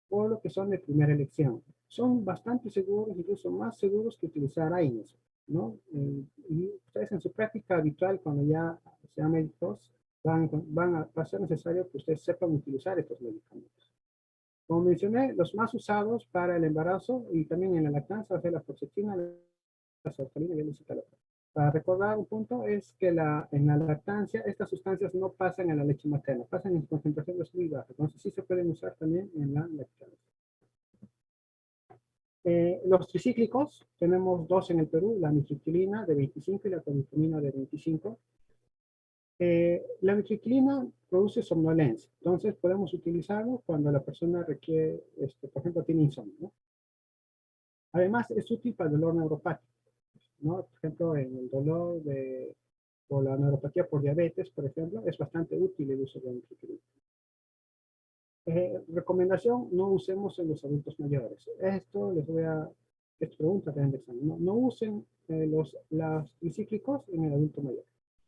por lo que son de primera elección. Son bastante seguros, incluso más seguros que utilizar AINES, ¿no? Y ustedes en su práctica habitual, cuando ya sean médicos, va a ser necesario que ustedes sepan utilizar estos medicamentos. Como mencioné, los más usados para el embarazo y también en la lactancia, es la fluoxetina, la sertralina y el citalopram. Para recordar un punto es que en la lactancia estas sustancias no pasan en la leche materna, pasan en concentraciones muy bajas, entonces sí se pueden usar también en la lactancia. Los tricíclicos, tenemos dos en el Perú, la mitriptilina de 25 y la clomifenina de 25. La mitriptilina produce somnolencia, entonces podemos utilizarlo cuando la persona requiere, por ejemplo, tiene insomnio, ¿no? Además, es útil para el dolor neuropático, ¿no? Por ejemplo, en el dolor o la neuropatía por diabetes, por ejemplo, es bastante útil el uso de mitriptilina. Recomendación, no usemos en los adultos mayores. Esto les voy a... Es pregunta de examen. No usen los tricíclicos en el adulto mayor.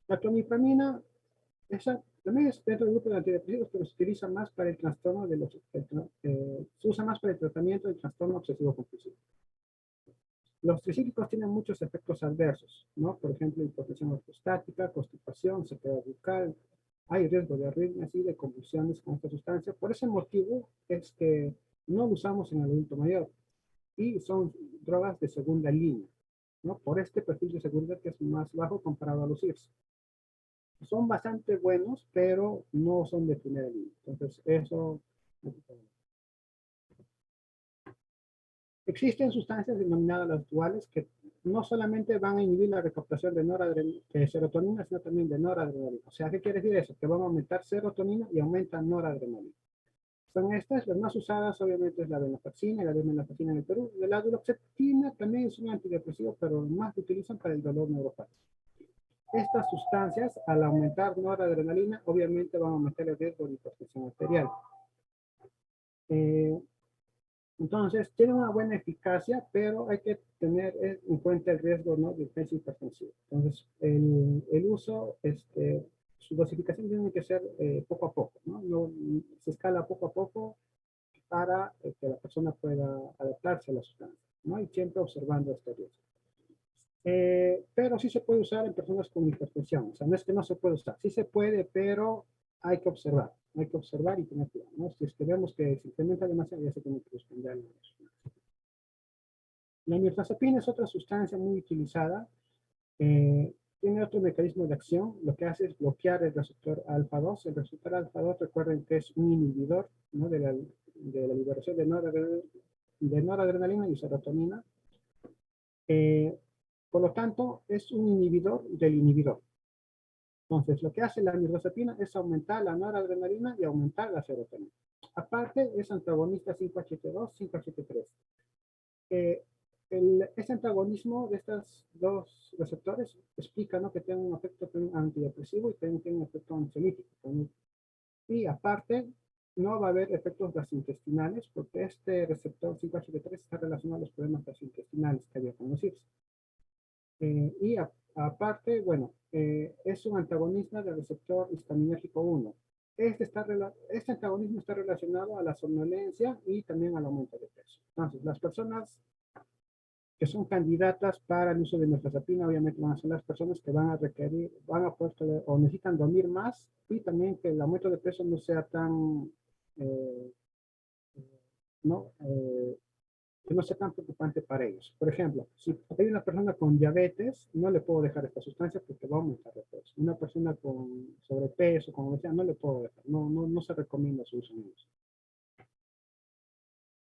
La clomipramina, esa también es dentro del grupo de antidepresivos, pero se utiliza más para el trastorno de se usa más para el tratamiento del trastorno obsesivo compulsivo. Los tricíclicos tienen muchos efectos adversos, ¿no? Por ejemplo, hipotensión ortostática, constipación, sequedad bucal, hay riesgo de arritmias y de convulsiones con esta sustancia. Por ese motivo es que no lo usamos en el adulto mayor y son drogas de segunda línea, ¿no? Por este perfil de seguridad que es más bajo comparado a los IRS. Son bastante buenos, pero no son de primera línea. Entonces, eso... Existen sustancias denominadas las duales que no solamente van a inhibir la recaptación de serotonina, sino también de noradrenalina. O sea, ¿qué quiere decir eso? Que van a aumentar serotonina y aumentan noradrenalina. Son estas, las más usadas obviamente es la venlafaxina y la desvenlafaxina en el Perú. La duloxetina también es un antidepresivo, pero más se utilizan para el dolor neuropático. Estas sustancias, al aumentar noradrenalina, obviamente van a aumentar el riesgo de hipertensión arterial. Entonces, tiene una buena eficacia, pero hay que tener en cuenta el riesgo, ¿no?, de influencia hipertensiva. Entonces, el uso, su dosificación tiene que ser poco a poco, ¿no? Se escala poco a poco para que la persona pueda adaptarse a la sustancia, ¿no? Y siempre observando este riesgo. Pero sí se puede usar en personas con hipertensión. O sea, no es que no se puede usar. Sí se puede, pero hay que observar. Hay que observar y tener cuidado, ¿no? Si es que vemos que se incrementa demasiado, ya se tiene que suspender. La mirtazapina es otra sustancia muy utilizada. Tiene otro mecanismo de acción. Lo que hace es bloquear el receptor alfa-2. El receptor alfa-2, recuerden que es un inhibidor, ¿no?, de la liberación de noradrenalina y serotonina. Por lo tanto, es un inhibidor del inhibidor. Entonces, lo que hace la mirtazapina es aumentar la noradrenalina y aumentar la serotonina. Aparte, es antagonista 5-HT2, 5-HT3. Este antagonismo de estos dos receptores explica, ¿no?, que tienen un efecto antidepresivo y también tienen un efecto ansiolítico. Y aparte, no va a haber efectos gastrointestinales porque este receptor 5-HT3 está relacionado a los problemas gastrointestinales que había conocido. Aparte, bueno, es un antagonista del receptor histaminérgico 1. Este antagonismo está relacionado a la somnolencia y también al aumento de peso. Entonces, las personas que son candidatas para el uso de mirtazapina, obviamente van a ser las personas que van a requerir, van a poder o necesitan dormir más y también que el aumento de peso no sea tan, ¿no? Que no sea tan preocupante para ellos. Por ejemplo, si hay una persona con diabetes, no le puedo dejar esta sustancia porque va a aumentar el peso. Una persona con sobrepeso, con obesidad, no le puedo dejar. No se recomienda su uso en ellos.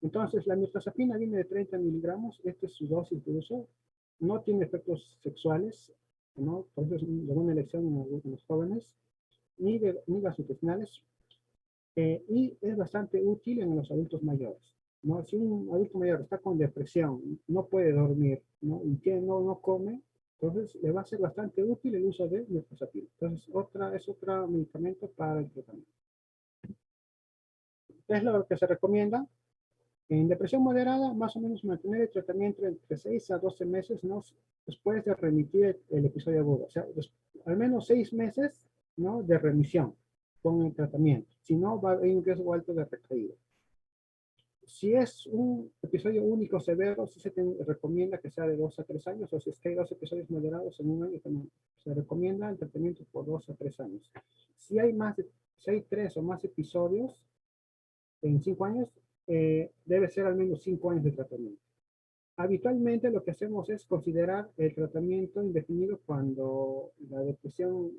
Entonces, la mirtazapina viene de 30 miligramos. Esta es su dosis de uso. No tiene efectos sexuales, ¿no? Por eso es una buena elección en los jóvenes. ni gastrointestinales, y es bastante útil en los adultos mayores, ¿no? Si un adulto mayor está con depresión, no puede dormir, ¿no? Y no come, entonces le va a ser bastante útil el uso de mirtazapina. Entonces, es otro medicamento para el tratamiento. ¿Qué es lo que se recomienda? En depresión moderada, más o menos mantener el tratamiento entre 6 a 12 meses, ¿no? Después de remitir el episodio agudo. O sea, al menos 6 meses, ¿no? De remisión con el tratamiento. Si no, va a haber un riesgo alto de recaída. Si es un episodio único severo, sí se recomienda que sea de 2 a 3 años, o si es que hay 2 episodios moderados en un año, también se recomienda el tratamiento por 2 a 3 años. Si hay 3 o más episodios en 5 años, debe ser al menos 5 años de tratamiento. Habitualmente lo que hacemos es considerar el tratamiento indefinido cuando la depresión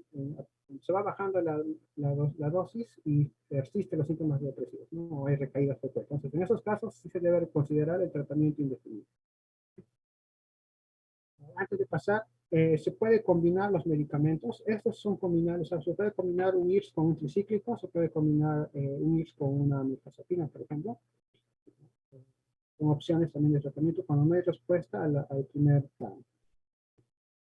se va bajando la dosis y persisten los síntomas depresivos, ¿no? O hay recaídas frecuentes. Entonces, en esos casos sí se debe considerar el tratamiento indefinido. Antes de pasar, se puede combinar los medicamentos. Estos son combinables, o sea, se puede combinar un IRS con un tricíclico, se puede combinar un IRS con una mirtazapina, por ejemplo, con opciones también de tratamiento cuando no hay respuesta al primer plan.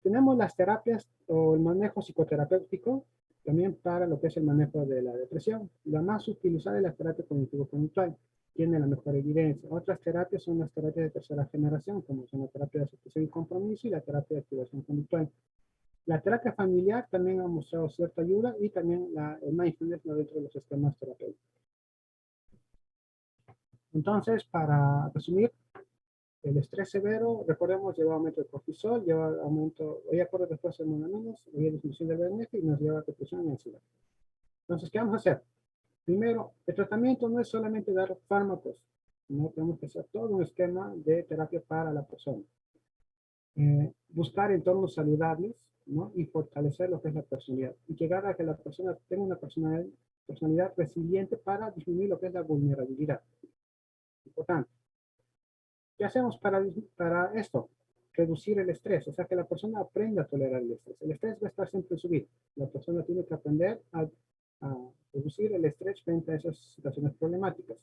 Tenemos las terapias o el manejo psicoterapéutico también para lo que es el manejo de la depresión. La más utilizada es la terapia cognitivo-conductual, tiene la mejor evidencia. Otras terapias son las terapias de tercera generación, como son la terapia de aceptación y compromiso y la terapia de activación conductual. La terapia familiar también ha mostrado cierta ayuda y también el mindfulness dentro de los sistemas terapéuticos. Entonces, para resumir, el estrés severo, recordemos, lleva aumento de cortisol, lleva aumento, hoy acuerdo después de menos, hoy disminución del BNF y nos lleva a depresión y ansiedad. Entonces, ¿qué vamos a hacer? Primero, el tratamiento no es solamente dar fármacos, no tenemos que hacer todo un esquema de terapia para la persona. Buscar entornos saludables, ¿no? Y fortalecer lo que es la personalidad. Y llegar a que la persona tenga una personalidad resiliente para disminuir lo que es la vulnerabilidad. Importante. ¿Qué hacemos para esto? Reducir el estrés, o sea, que la persona aprenda a tolerar el estrés. El estrés va a estar siempre en su vida. La persona tiene que aprender a reducir el estrés frente a esas situaciones problemáticas.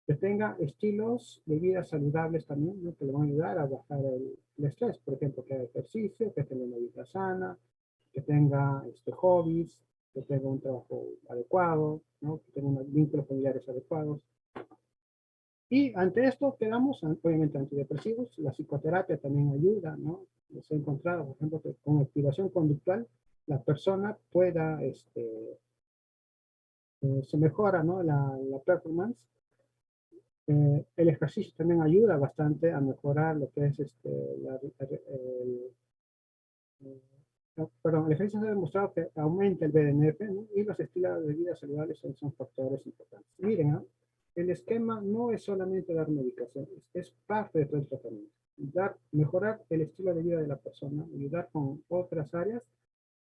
Que tenga estilos de vida saludables también, ¿no? Que le van a ayudar a bajar el estrés. Por ejemplo, que haga ejercicio, que tenga una vida sana, que tenga hobbies, que tenga un trabajo adecuado, ¿no? Que tenga vínculos familiares adecuados. Y ante esto quedamos, obviamente, antidepresivos. La psicoterapia también ayuda, ¿no? Se ha encontrado, por ejemplo, que con activación conductual la persona pueda, se mejora, ¿no? La performance. El ejercicio también ayuda bastante a mejorar lo que es perdón, el ejercicio se ha demostrado que aumenta el BDNF, ¿no? Y los estilos de vida saludables son factores importantes. Miren, ¿no? El esquema no es solamente dar medicación, es parte de todo el tratamiento. Mejorar el estilo de vida de la persona, ayudar con otras áreas,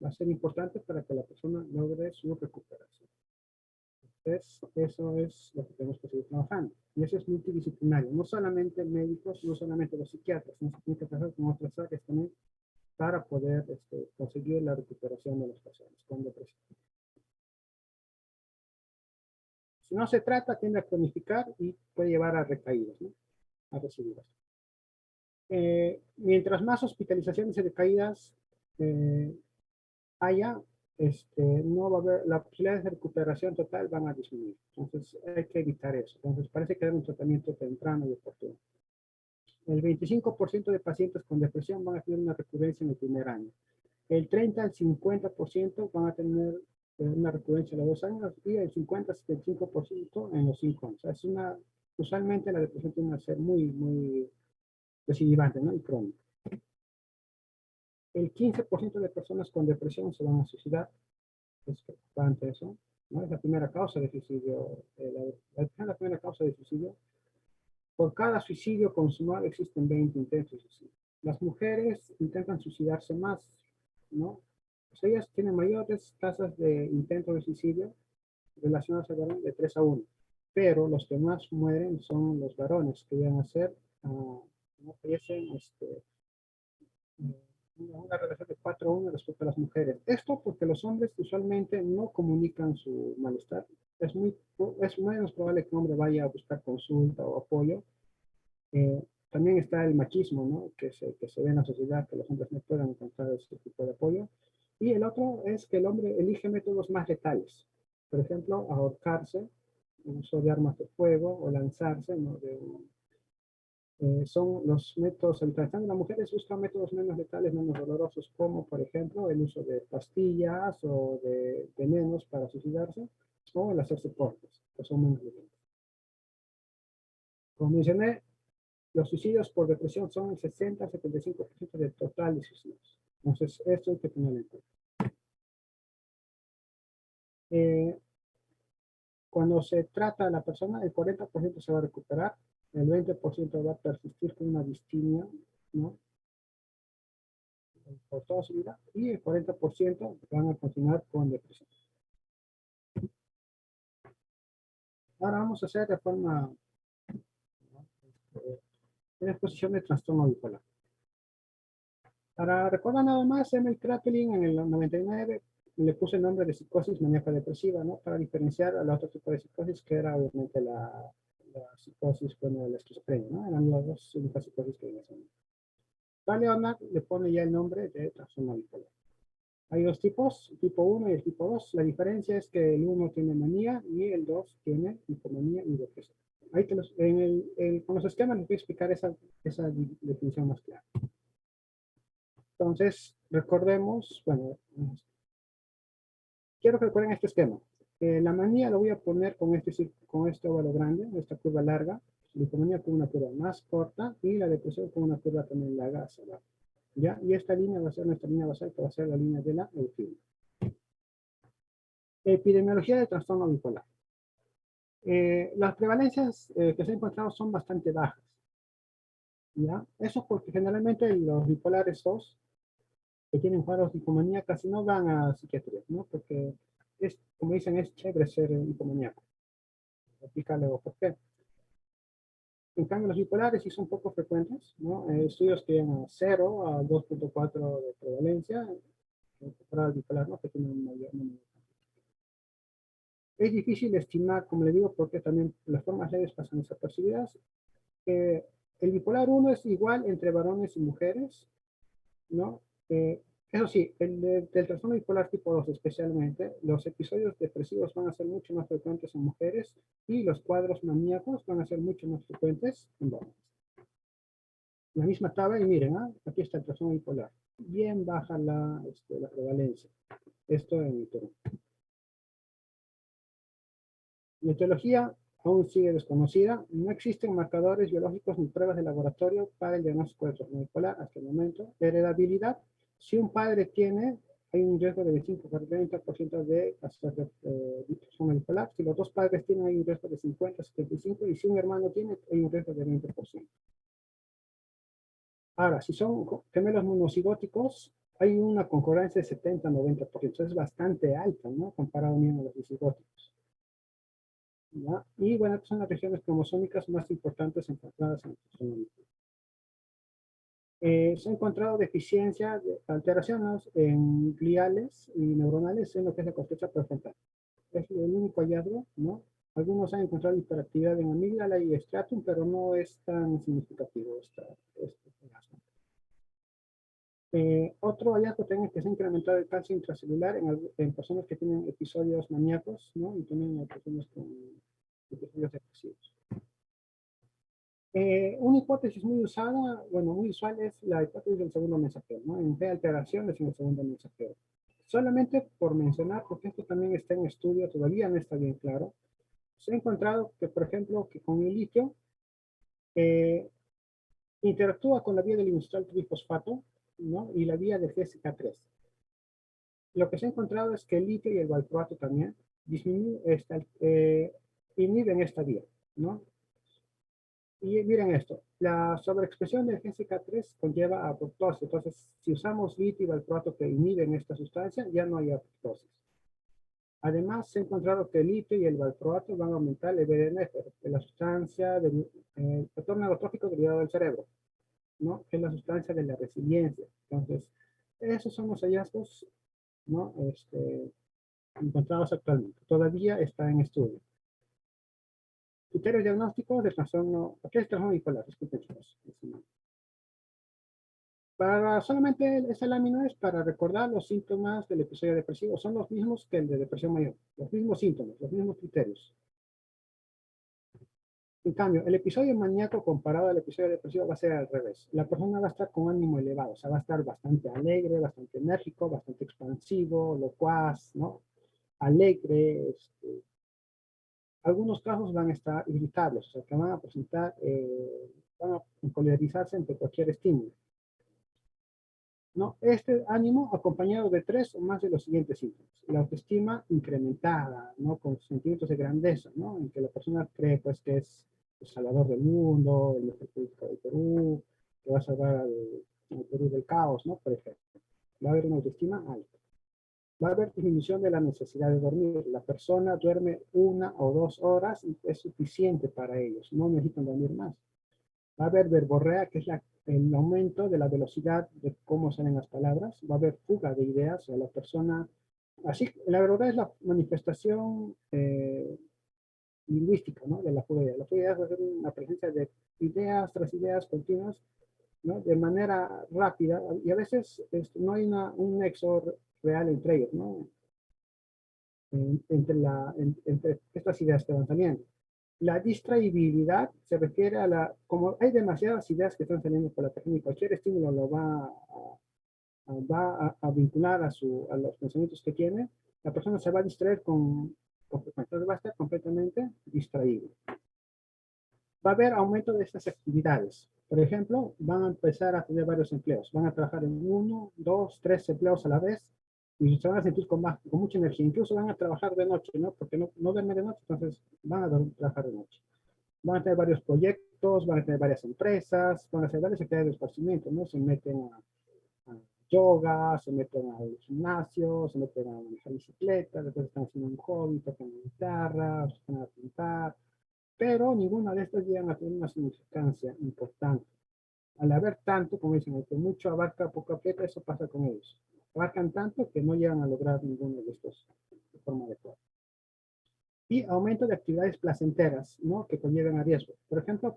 va a ser importante para que la persona logre su recuperación. Entonces, eso es lo que tenemos que seguir trabajando. Y eso es multidisciplinario, no solamente médicos, no solamente los psiquiatras, sino que tiene que trabajar con otras áreas también para poder conseguir la recuperación de las personas con depresión. Si no se trata, tiende a cronificar y puede llevar a recaídas, ¿no? A recidivas. Mientras más hospitalizaciones y recaídas haya, no va a haber, las posibilidades de recuperación total van a disminuir. Entonces hay que evitar eso. Entonces parece que hay un tratamiento temprano y oportuno. El 25% de pacientes con depresión van a tener una recurrencia en el primer año. El 30 al 50% van a tener una recurrencia a los 2 años y el 50-75% en los 5 años. O sea, usualmente la depresión tiende a ser muy recidivante, ¿no? Y crónica. El 15% de personas con depresión se van a suicidar. Es preocupante eso, ¿no? Es la primera causa de suicidio. La primera causa de suicidio. Por cada suicidio consumado existen 20 intentos de suicidio. Las mujeres intentan suicidarse más, ¿no? Pues ellas tienen mayores tasas de intentos de suicidio relacionadas al varón de 3 a 1. Pero los que más mueren son los varones, que llegan a ser, no fallecen, una relación de 4-1 respecto a las mujeres. Esto porque los hombres usualmente no comunican su malestar. Es menos probable que un hombre vaya a buscar consulta o apoyo. También está el machismo, ¿no? Que se ve en la sociedad, que los hombres no puedan encontrar ese tipo de apoyo. Y el otro es que el hombre elige métodos más letales. Por ejemplo, ahorcarse, uso de armas de fuego o lanzarse, ¿no? Son los métodos habituales. Las mujeres buscan métodos menos letales, menos dolorosos, como por ejemplo el uso de pastillas o de venenos para suicidarse, o el hacerse cortes, que son menos letales. Como mencioné, los suicidios por depresión son el 60-75% del total de suicidios. Entonces, esto hay que tener en cuenta. Cuando se trata a la persona, el 40% se va a recuperar, el 20% va a persistir con una distimia, ¿no? Por toda su vida, y el 40% van a continuar con depresión. Ahora vamos a hacer de forma, una exposición de trastorno bipolar. Para recordar nada más, Emil Kraepelin en el 99 le puse el nombre de psicosis maníaca depresiva, ¿no? Para diferenciar al otro tipo de psicosis, que era obviamente la psicosis, bueno, la esquizofrenia, ¿no? Eran las dos únicas psicosis que había. Tal Leonard le pone ya el nombre de trastorno bipolar. Hay dos tipos, el tipo 1 y el tipo 2. La diferencia es que el 1 tiene manía y el 2 tiene hipomanía y depresión. Ahí con los esquemas les voy a explicar esa definición más clara. Entonces, recordemos, bueno, quiero que recuerden este esquema. La manía lo voy a poner con este óvalo grande, esta curva larga, la hipomanía con una curva más corta y la depresión con una curva también larga hacia abajo. ¿Ya? Y esta línea va a ser nuestra línea basal, que va a ser la línea de la eufilia. Epidemiología de trastorno bipolar. Las prevalencias que se han encontrado son bastante bajas. ¿Ya? Eso porque generalmente los bipolares 2 que tienen cuadros de hipomanía casi no van a psiquiatría, ¿no? Porque como dicen, es chévere ser hipomaníaco. Explícale por qué. En cambio, los bipolares sí son poco frecuentes, ¿no? Estudios que llegan a 0 a 2.4 de prevalencia, para el bipolar, ¿no? Que tienen un mayor número. Es difícil estimar, como le digo, porque también las formas leves pasan desapercibidas. El bipolar 1 es igual entre varones y mujeres, ¿no? Eso sí, del trastorno bipolar tipo 2 especialmente, los episodios depresivos van a ser mucho más frecuentes en mujeres y los cuadros maníacos van a ser mucho más frecuentes en varones. La misma tabla, y miren, aquí está el trastorno bipolar. Bien baja la prevalencia. Esto en el Perú. La etiología aún sigue desconocida. No existen marcadores biológicos ni pruebas de laboratorio para el diagnóstico del trastorno bipolar hasta el momento. Heredabilidad. Si un padre tiene, hay un riesgo de 25-30% de hacer trastorno bipolar. Si los dos padres tienen, hay un riesgo de 50-75%. Y si un hermano tiene, hay un riesgo de 20%. Ahora, si son gemelos monocigóticos, hay una concordancia de 70-90%. Es bastante alta, ¿no? Comparado a los disigóticos. ¿Ya? Y bueno, estas son las regiones cromosómicas más importantes encontradas en el trastorno bipolar. Se ha encontrado deficiencia de alteraciones en gliales y neuronales en lo que es la corteza prefrontal. Es el único hallazgo, ¿no? Algunos han encontrado hiperactividad en amígdala y estratum, pero no es tan significativo este hallazgo. Otro hallazgo también es que se ha incrementado el calcio intracelular en personas que tienen episodios maníacos, ¿no? Y también en personas con episodios depresivos. Una hipótesis muy usada, bueno, muy usual es la hipótesis del segundo mensajero, ¿no? En qué alteraciones en el segundo mensajero. Solamente por mencionar, porque esto también está en estudio, todavía no está bien claro, se ha encontrado que, por ejemplo, que con el litio interactúa con la vía del inositol trifosfato, ¿no? Y la vía del GSK3. Lo que se ha encontrado es que el litio y el valproato también inhiben esta vía, ¿no? Y miren esto, la sobreexpresión del GSK3 conlleva a apoptosis. Entonces, si usamos litio y valproato que inhiben esta sustancia, ya no hay apoptosis. Además, se ha encontrado que el litio y el valproato van a aumentar el BDNF, la sustancia del factor neurotrófico derivado del cerebro. ¿no? Que es la sustancia de la resiliencia. Entonces, esos son los hallazgos, ¿no? Encontrados actualmente. Todavía está en estudio. Criterios diagnósticos de trastorno, ¿qué es trastorno bipolar? Disculpen, chicos. Para solamente esa lámina es para recordar los síntomas del episodio depresivo. Son los mismos que el de depresión mayor. Los mismos síntomas, los mismos criterios. En cambio, el episodio maníaco comparado al episodio depresivo va a ser al revés. La persona va a estar con ánimo elevado, o sea, va a estar bastante alegre, bastante enérgico, bastante expansivo, locuaz, ¿no? Alegre. Algunos casos van a estar irritables, o sea, que van a presentar, van a polarizarse ante cualquier estímulo. ¿No? Este ánimo acompañado de 3 o más de los siguientes síntomas. La autoestima incrementada, ¿no? Con sentimientos de grandeza, ¿no? En que la persona cree pues que es el salvador del mundo, el mejor político del Perú, que va a salvar al Perú del caos, ¿no? Por ejemplo. Va a haber una autoestima alta. Va a haber disminución de la necesidad de dormir. La persona duerme 1 o 2 horas y es suficiente para ellos. No necesitan dormir más. Va a haber verborrea, que es el aumento de la velocidad de cómo salen las palabras. Va a haber fuga de ideas a la persona. Así, la verborrea es la manifestación lingüística, ¿no? De la fuga de ideas. La fuga de ideas va a ser una presencia de ideas tras ideas continuas, ¿no? De manera rápida, y a veces no hay un nexo real entre ellos, ¿no? Entre estas ideas que van saliendo. La distraibilidad se refiere a como hay demasiadas ideas que están saliendo por la técnica, cualquier estímulo lo va a vincular a los pensamientos que tiene, la persona se va a distraer con frecuencia, entonces va a estar completamente distraído. Va a haber aumento de estas actividades. Por ejemplo, van a empezar a tener varios empleos, van a trabajar en 1, 2, 3 empleos a la vez, y se van a sentir con mucha energía. Incluso van a trabajar de noche, ¿no? Porque no duermen de noche, entonces van a trabajar de noche. Van a tener varios proyectos, van a tener varias empresas, van a hacer varias actividades de esparcimiento, ¿no? Se meten a yoga, se meten al gimnasio, se meten a manejar bicicleta, después están haciendo un hobby, tocan la guitarra, se van a pintar, pero ninguna de estas llegan a tener una significancia importante. Al haber tanto, como dicen, que mucho abarca, poco aprieta, eso pasa con ellos. Abarcan tanto que no llegan a lograr ninguno de estos de forma adecuada. Y aumento de actividades placenteras, ¿no? Que conllevan a riesgo. Por ejemplo,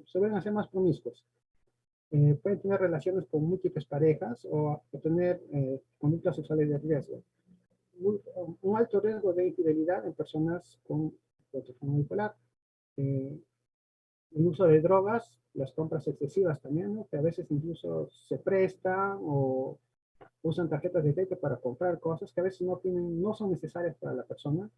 se van a hacer más promiscuos. Pueden tener relaciones con múltiples parejas o tener conductas sexuales de riesgo. Un alto riesgo de infidelidad en personas con trastorno bipolar. El uso de drogas, las compras excesivas también, ¿no? Que a veces incluso se prestan o usan tarjetas de crédito para comprar cosas que a veces no son necesarias para la persona.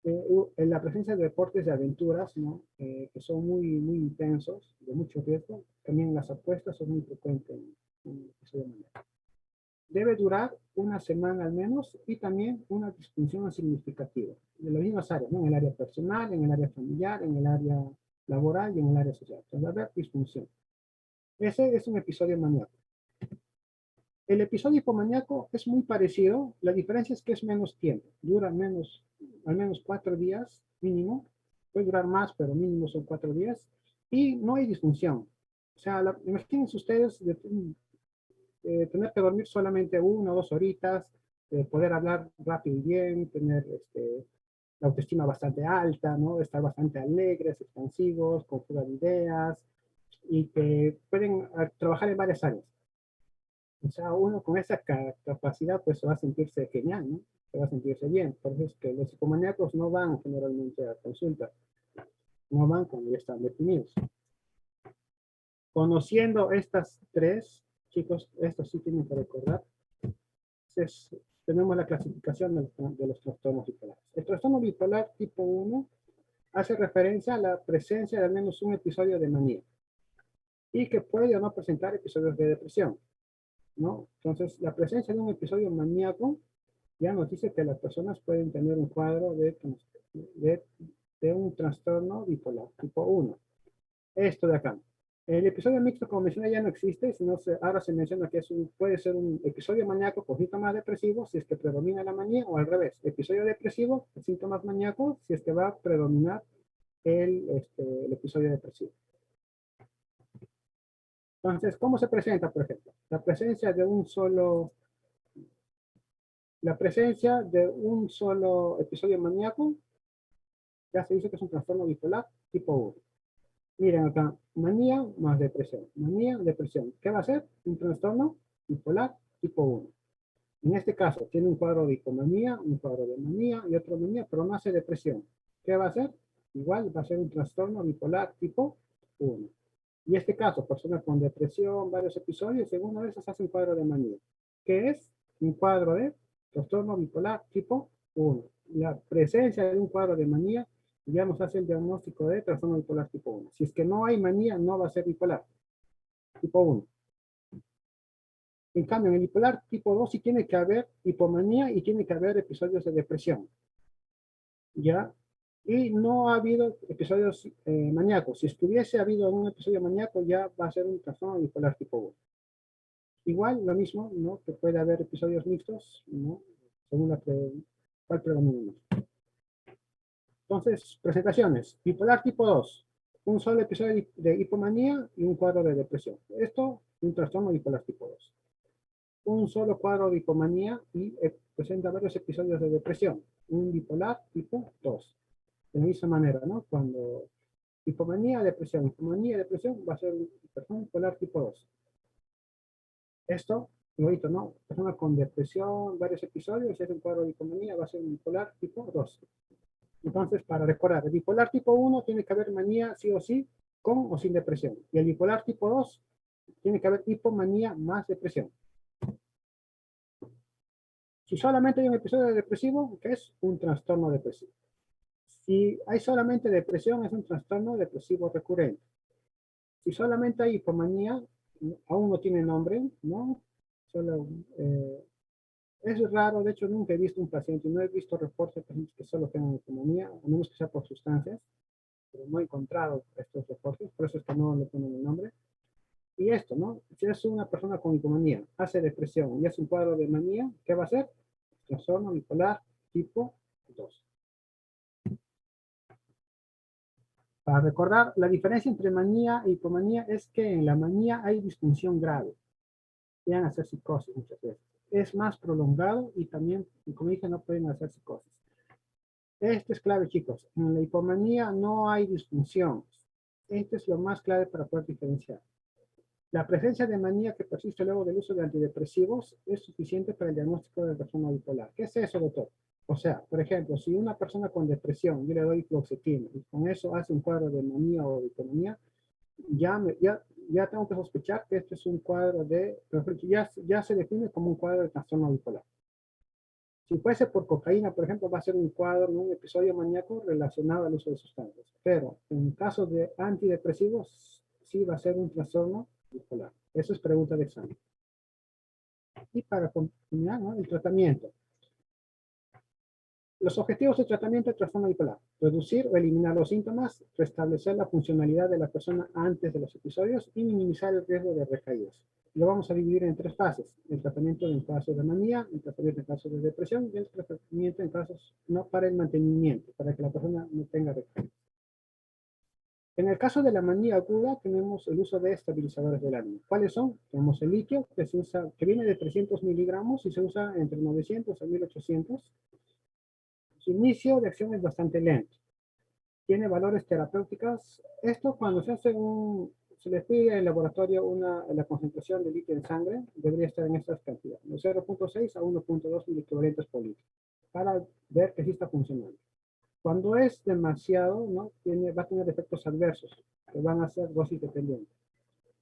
En la presencia de deportes de aventuras, ¿no? Que son muy intensos, de mucho riesgo. También las apuestas son muy frecuentes en episodio maníaco. Debe durar 1 semana al menos y también una disfunción significativa de las mismas áreas, ¿no? En el área personal, en el área familiar, en el área laboral y en el área social. Entonces, va a haber disfunción. Ese es un episodio maníaco. El episodio hipomaníaco es muy parecido, la diferencia es que es menos tiempo, dura al menos 4 días mínimo, puede durar más, pero mínimo son 4 días, y no hay disfunción. O sea, imagínense ustedes tener que dormir solamente 1 o 2 horitas, poder hablar rápido y bien, tener la autoestima bastante alta, ¿no? Estar bastante alegres, expansivos, con fuga de ideas, y que pueden trabajar en varias áreas. O sea, uno con esa capacidad pues va a sentirse genial, ¿no? Se va a sentirse bien. Por eso es que los psicomaníacos no van generalmente a consulta, no van cuando ya están definidos. Conociendo estas 3, chicos, esto sí tienen que recordar, tenemos la clasificación de los trastornos bipolares. El trastorno bipolar tipo 1 hace referencia a la presencia de al menos un episodio de manía y que puede o no presentar episodios de depresión, ¿no? Entonces, la presencia de un episodio maníaco ya nos dice que las personas pueden tener un cuadro de un trastorno bipolar tipo 1. Esto de acá. El episodio mixto, como mencioné, ya no existe, sino ahora se menciona que puede ser un episodio maníaco con síntomas depresivos si es que predomina la manía, o al revés, episodio depresivo, síntomas maníacos, si es que va a predominar el episodio depresivo. Entonces, ¿cómo se presenta, por ejemplo? La presencia de un solo episodio maníaco ya se dice que es un trastorno bipolar tipo 1. Miren acá, manía más depresión. Manía, depresión. ¿Qué va a ser? Un trastorno bipolar tipo 1. En este caso, tiene un cuadro de hipomanía, un cuadro de manía y otro manía, pero no hace depresión. ¿Qué va a ser? Igual va a ser un trastorno bipolar tipo 1. Y este caso, persona con depresión, varios episodios, según a veces hace un cuadro de manía, que es un cuadro de trastorno bipolar tipo 1. La presencia de un cuadro de manía ya nos hace el diagnóstico de trastorno bipolar tipo 1. Si es que no hay manía, no va a ser bipolar tipo 1. En cambio, en el bipolar tipo 2 sí tiene que haber hipomanía y tiene que haber episodios de depresión. ¿Ya? Y no ha habido episodios maníacos. Si estuviese habido un episodio maníaco, ya va a ser un trastorno bipolar tipo 1. Igual, lo mismo, ¿no? Que puede haber episodios mixtos, ¿no? Según cuál predomina más. Entonces, presentaciones. Bipolar tipo 2. Un solo episodio de hipomanía y un cuadro de depresión. Esto, un trastorno bipolar tipo 2. Un solo cuadro de hipomanía y presenta varios episodios de depresión. Un bipolar tipo 2. De la misma manera, ¿no? Cuando hipomanía, depresión, va a ser un trastorno bipolar tipo 2. Esto, lo ¿no? Persona con depresión, varios episodios, es un cuadro de hipomanía, va a ser un bipolar tipo 2. Entonces, para recordar, el bipolar tipo 1 tiene que haber manía sí o sí, con o sin depresión. Y el bipolar tipo 2 tiene que haber hipomanía más depresión. Si solamente hay un episodio depresivo, que es un trastorno depresivo. Si hay solamente depresión, es un trastorno depresivo recurrente. Si solamente hay hipomanía, aún no tiene nombre, ¿no? Solo, es raro, de hecho nunca he visto un paciente, no he visto reportes de pacientes que solo tengan hipomanía, a menos que sea por sustancias, pero no he encontrado estos reportes, por eso es que no le ponen el nombre. Y esto, ¿no? Si es una persona con hipomanía, hace depresión y es un cuadro de manía, ¿qué va a hacer? Trastorno bipolar tipo 2. Para recordar, la diferencia entre manía e hipomanía es que en la manía hay disfunción grave. Pueden hacer psicosis muchas veces. Es más prolongado y también, como dije, no pueden hacer psicosis. Esto es clave, chicos. En la hipomanía no hay disfunción. Esto es lo más clave para poder diferenciar. La presencia de manía que persiste luego del uso de antidepresivos es suficiente para el diagnóstico de persona bipolar. ¿Qué es eso, doctor? O sea, por ejemplo, si una persona con depresión, yo le doy fluoxetina y con eso hace un cuadro de manía o hipomanía, ya tengo que sospechar que este es un cuadro de, ya se define como un cuadro de trastorno bipolar. Si fuese por cocaína, por ejemplo, va a ser un cuadro, un episodio maníaco relacionado al uso de sustancias. Pero en caso de antidepresivos, sí va a ser un trastorno bipolar. Eso es pregunta de examen. Y para continuar, ¿no? El tratamiento. Los objetivos de tratamiento de trastorno bipolar: reducir o eliminar los síntomas, restablecer la funcionalidad de la persona antes de los episodios y minimizar el riesgo de recaídas. Lo vamos a dividir en 3 fases: el tratamiento en casos de manía, el tratamiento en casos de depresión y el tratamiento en casos no para el mantenimiento, para que la persona no tenga recaídas. En el caso de la manía aguda, tenemos el uso de estabilizadores del ánimo. ¿Cuáles son? Tenemos el litio, que viene de 300 miligramos y se usa entre 900 a 1800. Su inicio de acción es bastante lento. Tiene valores terapéuticos. Esto cuando se le pide en laboratorio la concentración de litio en sangre, debería estar en estas cantidades, de 0.6 a 1.2 miliequivalentes por litro, para ver que sí está funcionando. Cuando es demasiado, ¿no? Va a tener efectos adversos, que van a ser dosis dependientes.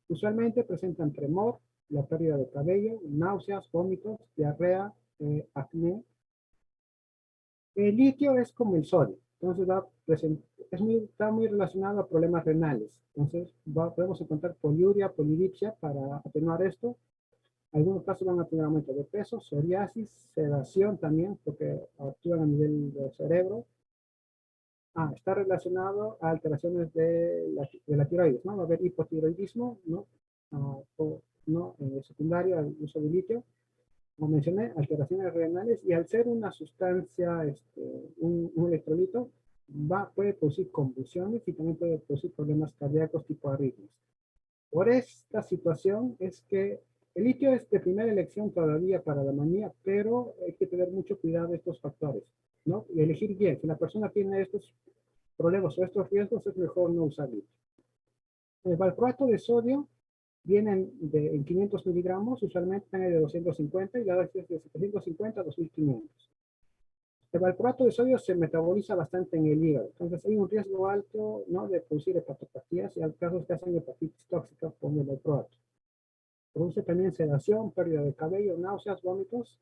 Usualmente presentan tremor, la pérdida de cabello, náuseas, vómitos, diarrea, acné. El litio es como el sodio, entonces está muy relacionado a problemas renales. Entonces podemos encontrar poliuria, polidipsia para atenuar esto. Algunos casos van a tener aumento de peso, psoriasis, sedación también, porque actúan a nivel del cerebro. Está relacionado a alteraciones de la tiroides, ¿no? Va a haber hipotiroidismo, ¿no? Secundario al uso de litio. Como mencioné, alteraciones renales, y al ser una sustancia, un electrolito, puede producir convulsiones y también puede producir problemas cardíacos tipo arritmias. Por esta situación es que el litio es de primera elección todavía para la manía, pero hay que tener mucho cuidado de estos factores, ¿no? Y elegir bien. Si la persona tiene estos problemas o estos riesgos, es mejor no usar litio. El valproato de sodio viene en 500 miligramos, usualmente viene de 250 y la dosis es de 750 a 2500. El valproato de sodio se metaboliza bastante en el hígado, entonces hay un riesgo alto, ¿no?, de producir hepatopatías y hay casos que hacen hepatitis tóxica con el valproato. Produce también sedación, pérdida de cabello, náuseas, vómitos,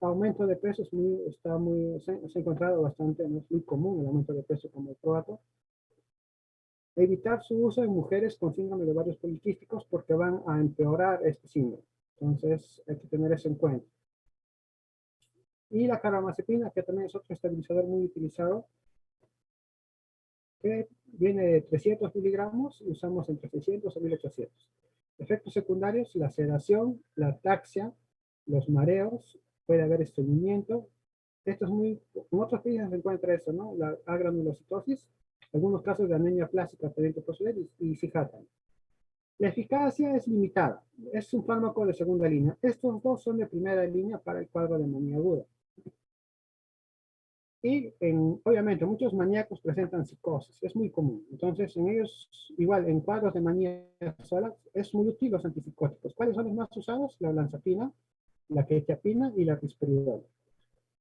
aumento de peso. Se ha encontrado bastante, no es muy común el aumento de peso con valproato. Evitar su uso en mujeres con síndrome de ovarios poliquísticos porque van a empeorar este síndrome. Entonces hay que tener eso en cuenta. Y la carbamazepina, que también es otro estabilizador muy utilizado, que viene de 300 miligramos y usamos entre 600 a 1800. Efectos secundarios: la sedación, la ataxia, los mareos, puede haber estreñimiento. Esto es muy, en otros países se encuentra eso, ¿no? La agranulocitosis, algunos casos de anemia plástica pendiente posterior y Cijatan. La eficacia es limitada, es un fármaco de segunda línea. Estos dos son de primera línea para el cuadro de manía aguda. Y obviamente muchos maníacos presentan psicosis, es muy común. Entonces en ellos, igual en cuadros de manía sola, es muy útil los antipsicóticos. ¿Cuáles son los más usados? La olanzapina, la quetiapina y la risperidona.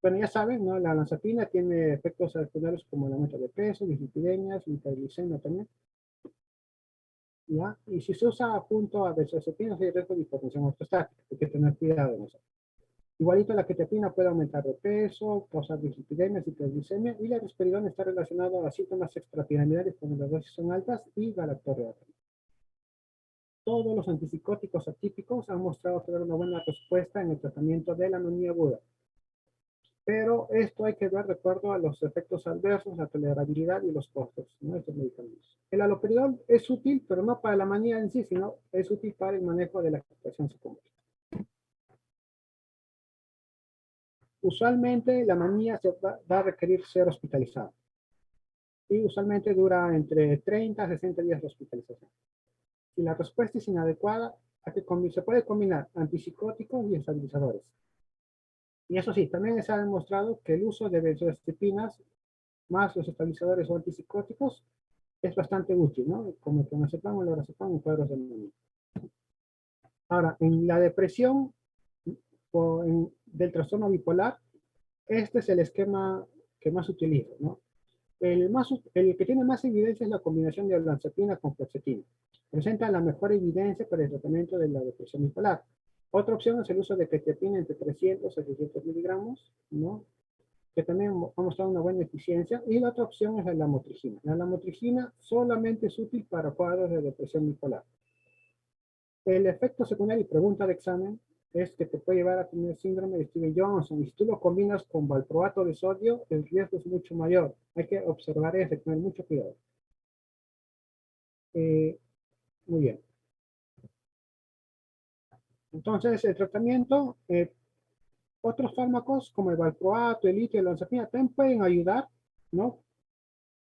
Bueno, ya saben, ¿no? La olanzapina tiene efectos secundarios como el aumento de peso, dislipidemias, hiperglicemia también. ¿Ya? Y si se usa junto a benzodiazepinas hay riesgo de hipertensión ortostática, hay que tener cuidado en eso. Igualito la quetiapina puede aumentar de peso, causar dislipidemias, hiperglicemia, y la risperidona está relacionada a síntomas extrapiramidales cuando las dosis son altas y galactorrea. Todos los antipsicóticos atípicos han mostrado tener una buena respuesta en el tratamiento de la manía aguda. Pero esto hay que ver de acuerdo a los efectos adversos, la tolerabilidad y los costos, ¿no?, de estos medicamentos. El haloperidol es útil, pero no para la manía en sí, sino es útil para el manejo de la agitación psicótica. Usualmente la manía va a requerir ser hospitalizada. Y usualmente dura entre 30 a 60 días de hospitalización. Si la respuesta es inadecuada, se puede combinar antipsicóticos y estabilizadores. Y eso sí, también se ha demostrado que el uso de benzodiazepinas más los estabilizadores o antipsicóticos es bastante útil, ¿no? Como el clonazepam o el lorazepam en cuadros de manía. Ahora, en la depresión del trastorno bipolar, este es el esquema que más utilizo, ¿no? El que tiene más evidencia es la combinación de olanzapina con fluoxetina. Presenta la mejor evidencia para el tratamiento de la depresión bipolar. Otra opción es el uso de quetiapina entre 300 a 600 miligramos, ¿no?, que también ha mostrado una buena eficiencia. Y la otra opción es la lamotrigina. La lamotrigina solamente es útil para cuadros de depresión bipolar. El efecto secundario y pregunta de examen es que te puede llevar a tener síndrome de Stevens-Johnson. Y si tú lo combinas con valproato de sodio, el riesgo es mucho mayor. Hay que observar eso, tener mucho cuidado. Muy bien. Entonces, el tratamiento, otros fármacos como el valproato, el litio, la olanzapina también pueden ayudar, ¿no?,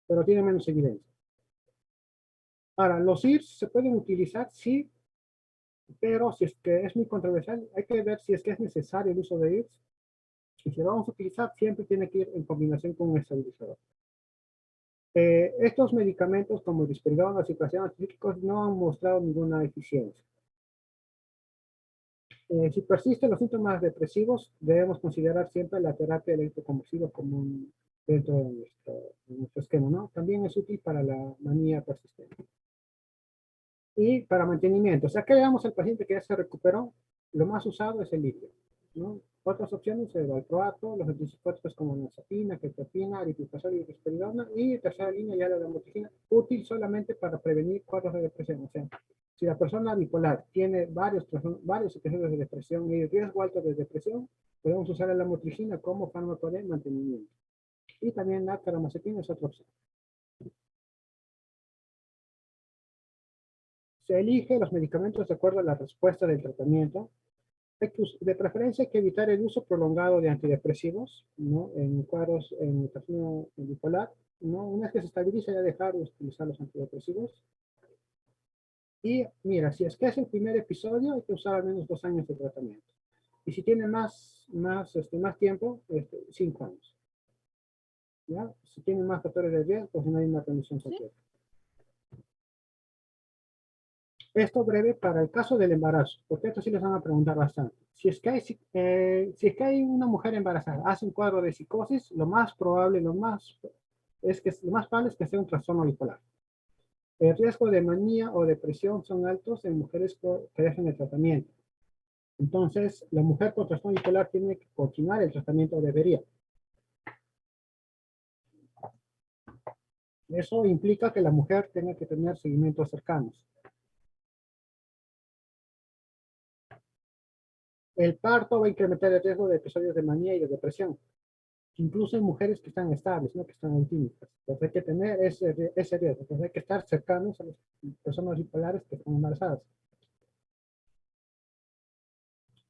pero tienen menos evidencia. Ahora, los IRS se pueden utilizar, sí, pero si es que es muy controversial, hay que ver si es que es necesario el uso de IRS. Y si lo vamos a utilizar, siempre tiene que ir en combinación con un estabilizador. Estos medicamentos como el risperidona o ciclophosphamida antibióticos no han mostrado ninguna eficiencia. Si persisten los síntomas depresivos, debemos considerar siempre la terapia electroconvulsiva como dentro de nuestro esquema, ¿no? También es útil para la manía persistente. Y para mantenimiento, o sea, que le damos al paciente que ya se recuperó, lo más usado es el litio, ¿no? Otras opciones, el valproato, los antipsicóticos como olanzapina, quetiapina, aripiprazol y risperidona, y tercera línea ya la lamotrigina, útil solamente para prevenir cuadros de depresión. O sea, si la persona bipolar tiene varios episodios de depresión y riesgo alto de depresión, podemos usar la lamotrigina como fármaco de mantenimiento. Y también la carbamazepina es otra opción. Se elige los medicamentos de acuerdo a la respuesta del tratamiento. De preferencia hay que evitar el uso prolongado de antidepresivos, ¿no?, en cuadros en trastorno bipolar, ¿no? Una vez que se estabiliza, ya dejar de utilizar los antidepresivos. Y mira, si es que es el primer episodio, hay que usar al menos 2 años de tratamiento. Y si tiene más tiempo, 5 años. ¿Ya? Si tiene más factores de riesgo, pues no hay una condición completa. Esto breve para el caso del embarazo, porque esto sí les van a preguntar bastante. Si es que hay una mujer embarazada, hace un cuadro de psicosis, lo más probable es que sea un trastorno bipolar. El riesgo de manía o depresión son altos en mujeres que dejan el tratamiento. Entonces, la mujer con trastorno bipolar tiene que continuar el tratamiento, debería. Eso implica que la mujer tenga que tener seguimientos cercanos. El parto va a incrementar el riesgo de episodios de manía y de depresión, incluso en mujeres que están estables, no que están eutímicas. Entonces hay que tener ese riesgo, entonces hay que estar cercanos a las personas bipolares que están embarazadas.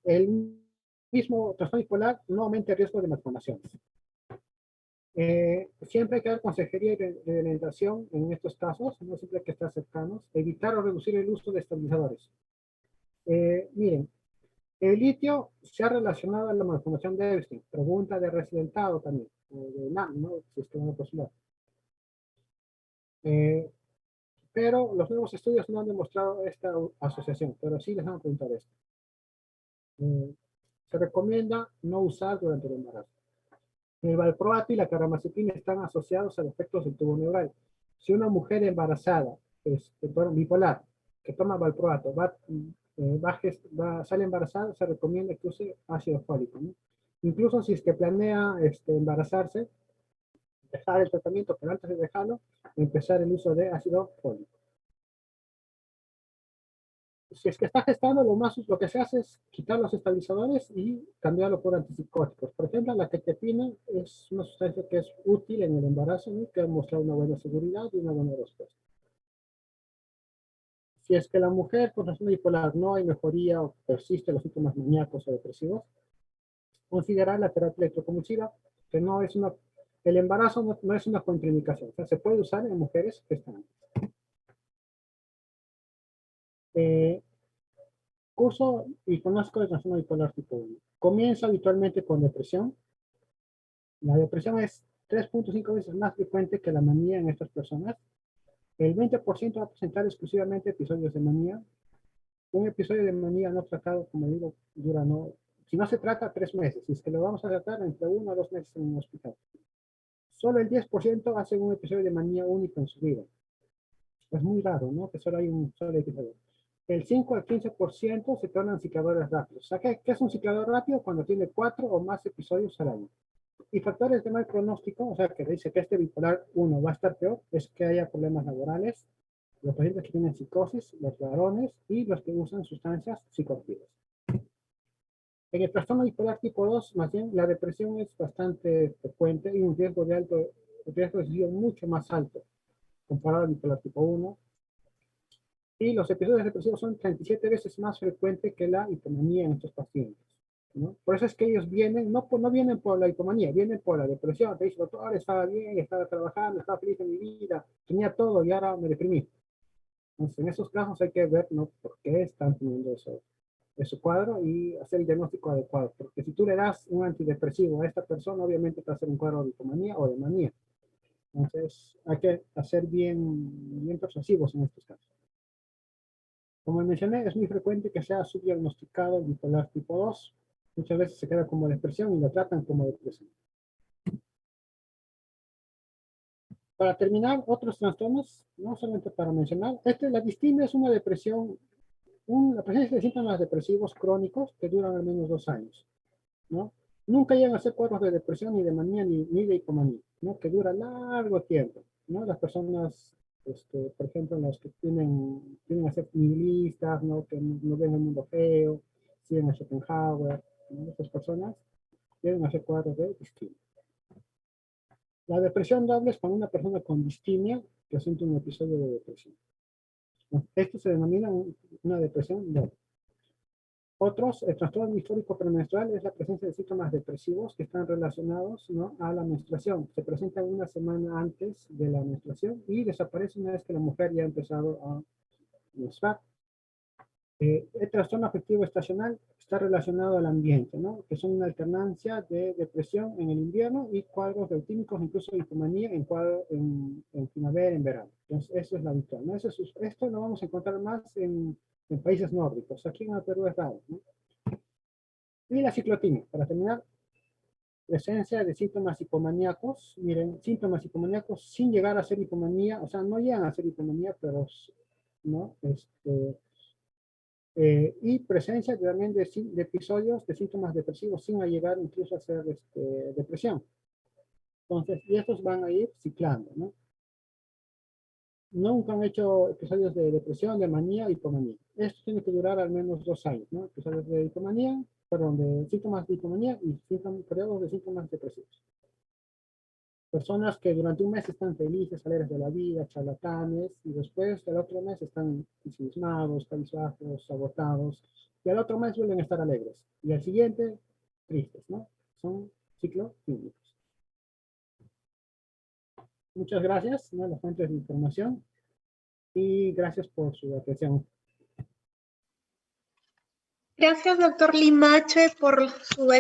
El mismo trastorno bipolar no aumenta el riesgo de malformaciones. Siempre hay que dar consejería y de orientación en estos casos, no siempre hay que estar cercanos, evitar o reducir el uso de estabilizadores. Miren, el litio se ha relacionado a la malformación de Epstein, pregunta de residentado también, de NAM, ¿no? Si es que no es posible. Pero los nuevos estudios no han demostrado esta asociación, pero sí les van a preguntar esto. Se recomienda no usar durante el embarazo. El valproato y la carbamazepina están asociados a efectos del tubo neural. Si una mujer embarazada, bipolar, que toma valproato, sale embarazada, se recomienda que use ácido fólico, ¿no? Incluso si es que planea embarazarse, dejar el tratamiento, pero antes de dejarlo, empezar el uso de ácido fólico. Si es que está gestando, lo que se hace es quitar los estabilizadores y cambiarlo por antipsicóticos. Por ejemplo, la quetiapina es una sustancia que es útil en el embarazo, ¿no? Que ha mostrado una buena seguridad y una buena respuesta. Si es que la mujer con trastorno bipolar no hay mejoría o persisten los síntomas maníacos o depresivos, considerar la terapia electroconvulsiva, que el embarazo no es una contraindicación, o sea, se puede usar en mujeres que están. Curso y conozco de trastorno bipolar tipo 1. Comienza habitualmente con depresión. La depresión es 3.5 veces más frecuente que la manía en estas personas. El 20% va a presentar exclusivamente episodios de manía. Un episodio de manía no tratado, como digo, si no se trata, 3 meses. Si es que lo vamos a tratar entre 1 a 2 meses en un hospital. Solo el 10% hace un episodio de manía único en su vida. Es muy raro, ¿no? Que solo hay un solo episodio. El 5 al 15% se tornan cicladores rápidos. O sea, ¿qué es un ciclador rápido? Cuando tiene 4 o más episodios al año. Y factores de mal pronóstico, o sea, que dice que este bipolar 1 va a estar peor, es que haya problemas laborales, los pacientes que tienen psicosis, los varones y los que usan sustancias psicoactivas. En el trastorno bipolar tipo 2, más bien, la depresión es bastante frecuente y un riesgo de suicidio mucho más alto comparado al bipolar tipo 1. Y los episodios depresivos son 37 veces más frecuentes que la hipomanía en estos pacientes, ¿no? Por eso es que ellos vienen, no vienen por la hipomanía, vienen por la depresión. Te dicen, doctor, estaba bien, estaba trabajando, estaba feliz en mi vida, tenía todo y ahora me deprimí. Entonces, en esos casos hay que ver, ¿no?, por qué están teniendo ese cuadro y hacer el diagnóstico adecuado. Porque si tú le das un antidepresivo a esta persona, obviamente te va a hacer un cuadro de hipomanía o de manía. Entonces, hay que hacer bien persuasivos en estos casos. Como mencioné, es muy frecuente que sea subdiagnosticado el bipolar tipo 2. Muchas veces se queda como depresión y lo tratan como depresión. Para terminar, otros trastornos, no solamente para mencionar, la distimia es una depresión, la presencia de síntomas depresivos crónicos que duran al menos 2 años, ¿no? Nunca llegan a ser cuadros de depresión, ni de manía, ni de hipomanía, ¿no? Que dura largo tiempo, ¿no? Las personas, por ejemplo, las que tienen a ser nihilistas, ¿no? Que no ven el mundo feo, siguen a Schopenhauer, ¿no? Estas personas tienen a ser cuadros de distimia. La depresión doble es cuando una persona con distimia presenta un episodio de depresión. Esto se denomina una depresión doble. Otros, el trastorno disfórico premenstrual es la presencia de síntomas depresivos que están relacionados, ¿no?, a la menstruación. Se presentan una semana antes de la menstruación y desaparece una vez que la mujer ya ha empezado a menstruar. El trastorno afectivo estacional está relacionado al ambiente, ¿no? Que son una alternancia de depresión en el invierno y cuadros bioquímicos, incluso hipomanía en primavera, en verano. Entonces, eso es lo habitual, ¿no? Esto lo vamos a encontrar más en países nórdicos. Aquí en el Perú es raro, ¿no? Y la ciclotimia, para terminar, presencia de síntomas hipomaníacos. Miren, síntomas hipomaníacos sin llegar a ser hipomanía, o sea, no llegan a ser hipomanía, pero, ¿no? Y presencia también de episodios de síntomas depresivos sin llegar incluso a ser depresión. Entonces, y estos van a ir ciclando, ¿no? Nunca han hecho episodios de depresión, de manía, hipomanía. Esto tiene que durar al menos 2 años, ¿no? Episodios de hipomanía, perdón, de síntomas de hipomanía y periodos de síntomas depresivos. Personas que durante un mes están felices, alegres de la vida, charlatanes, y después del otro mes están ensimismados, cabizbajos, agotados, y al otro mes vuelven a estar alegres, y al siguiente, tristes, ¿no? Son ciclos clínicos. Muchas gracias, ¿no? Las fuentes de información, y gracias por su atención. Gracias, doctor Limache, por su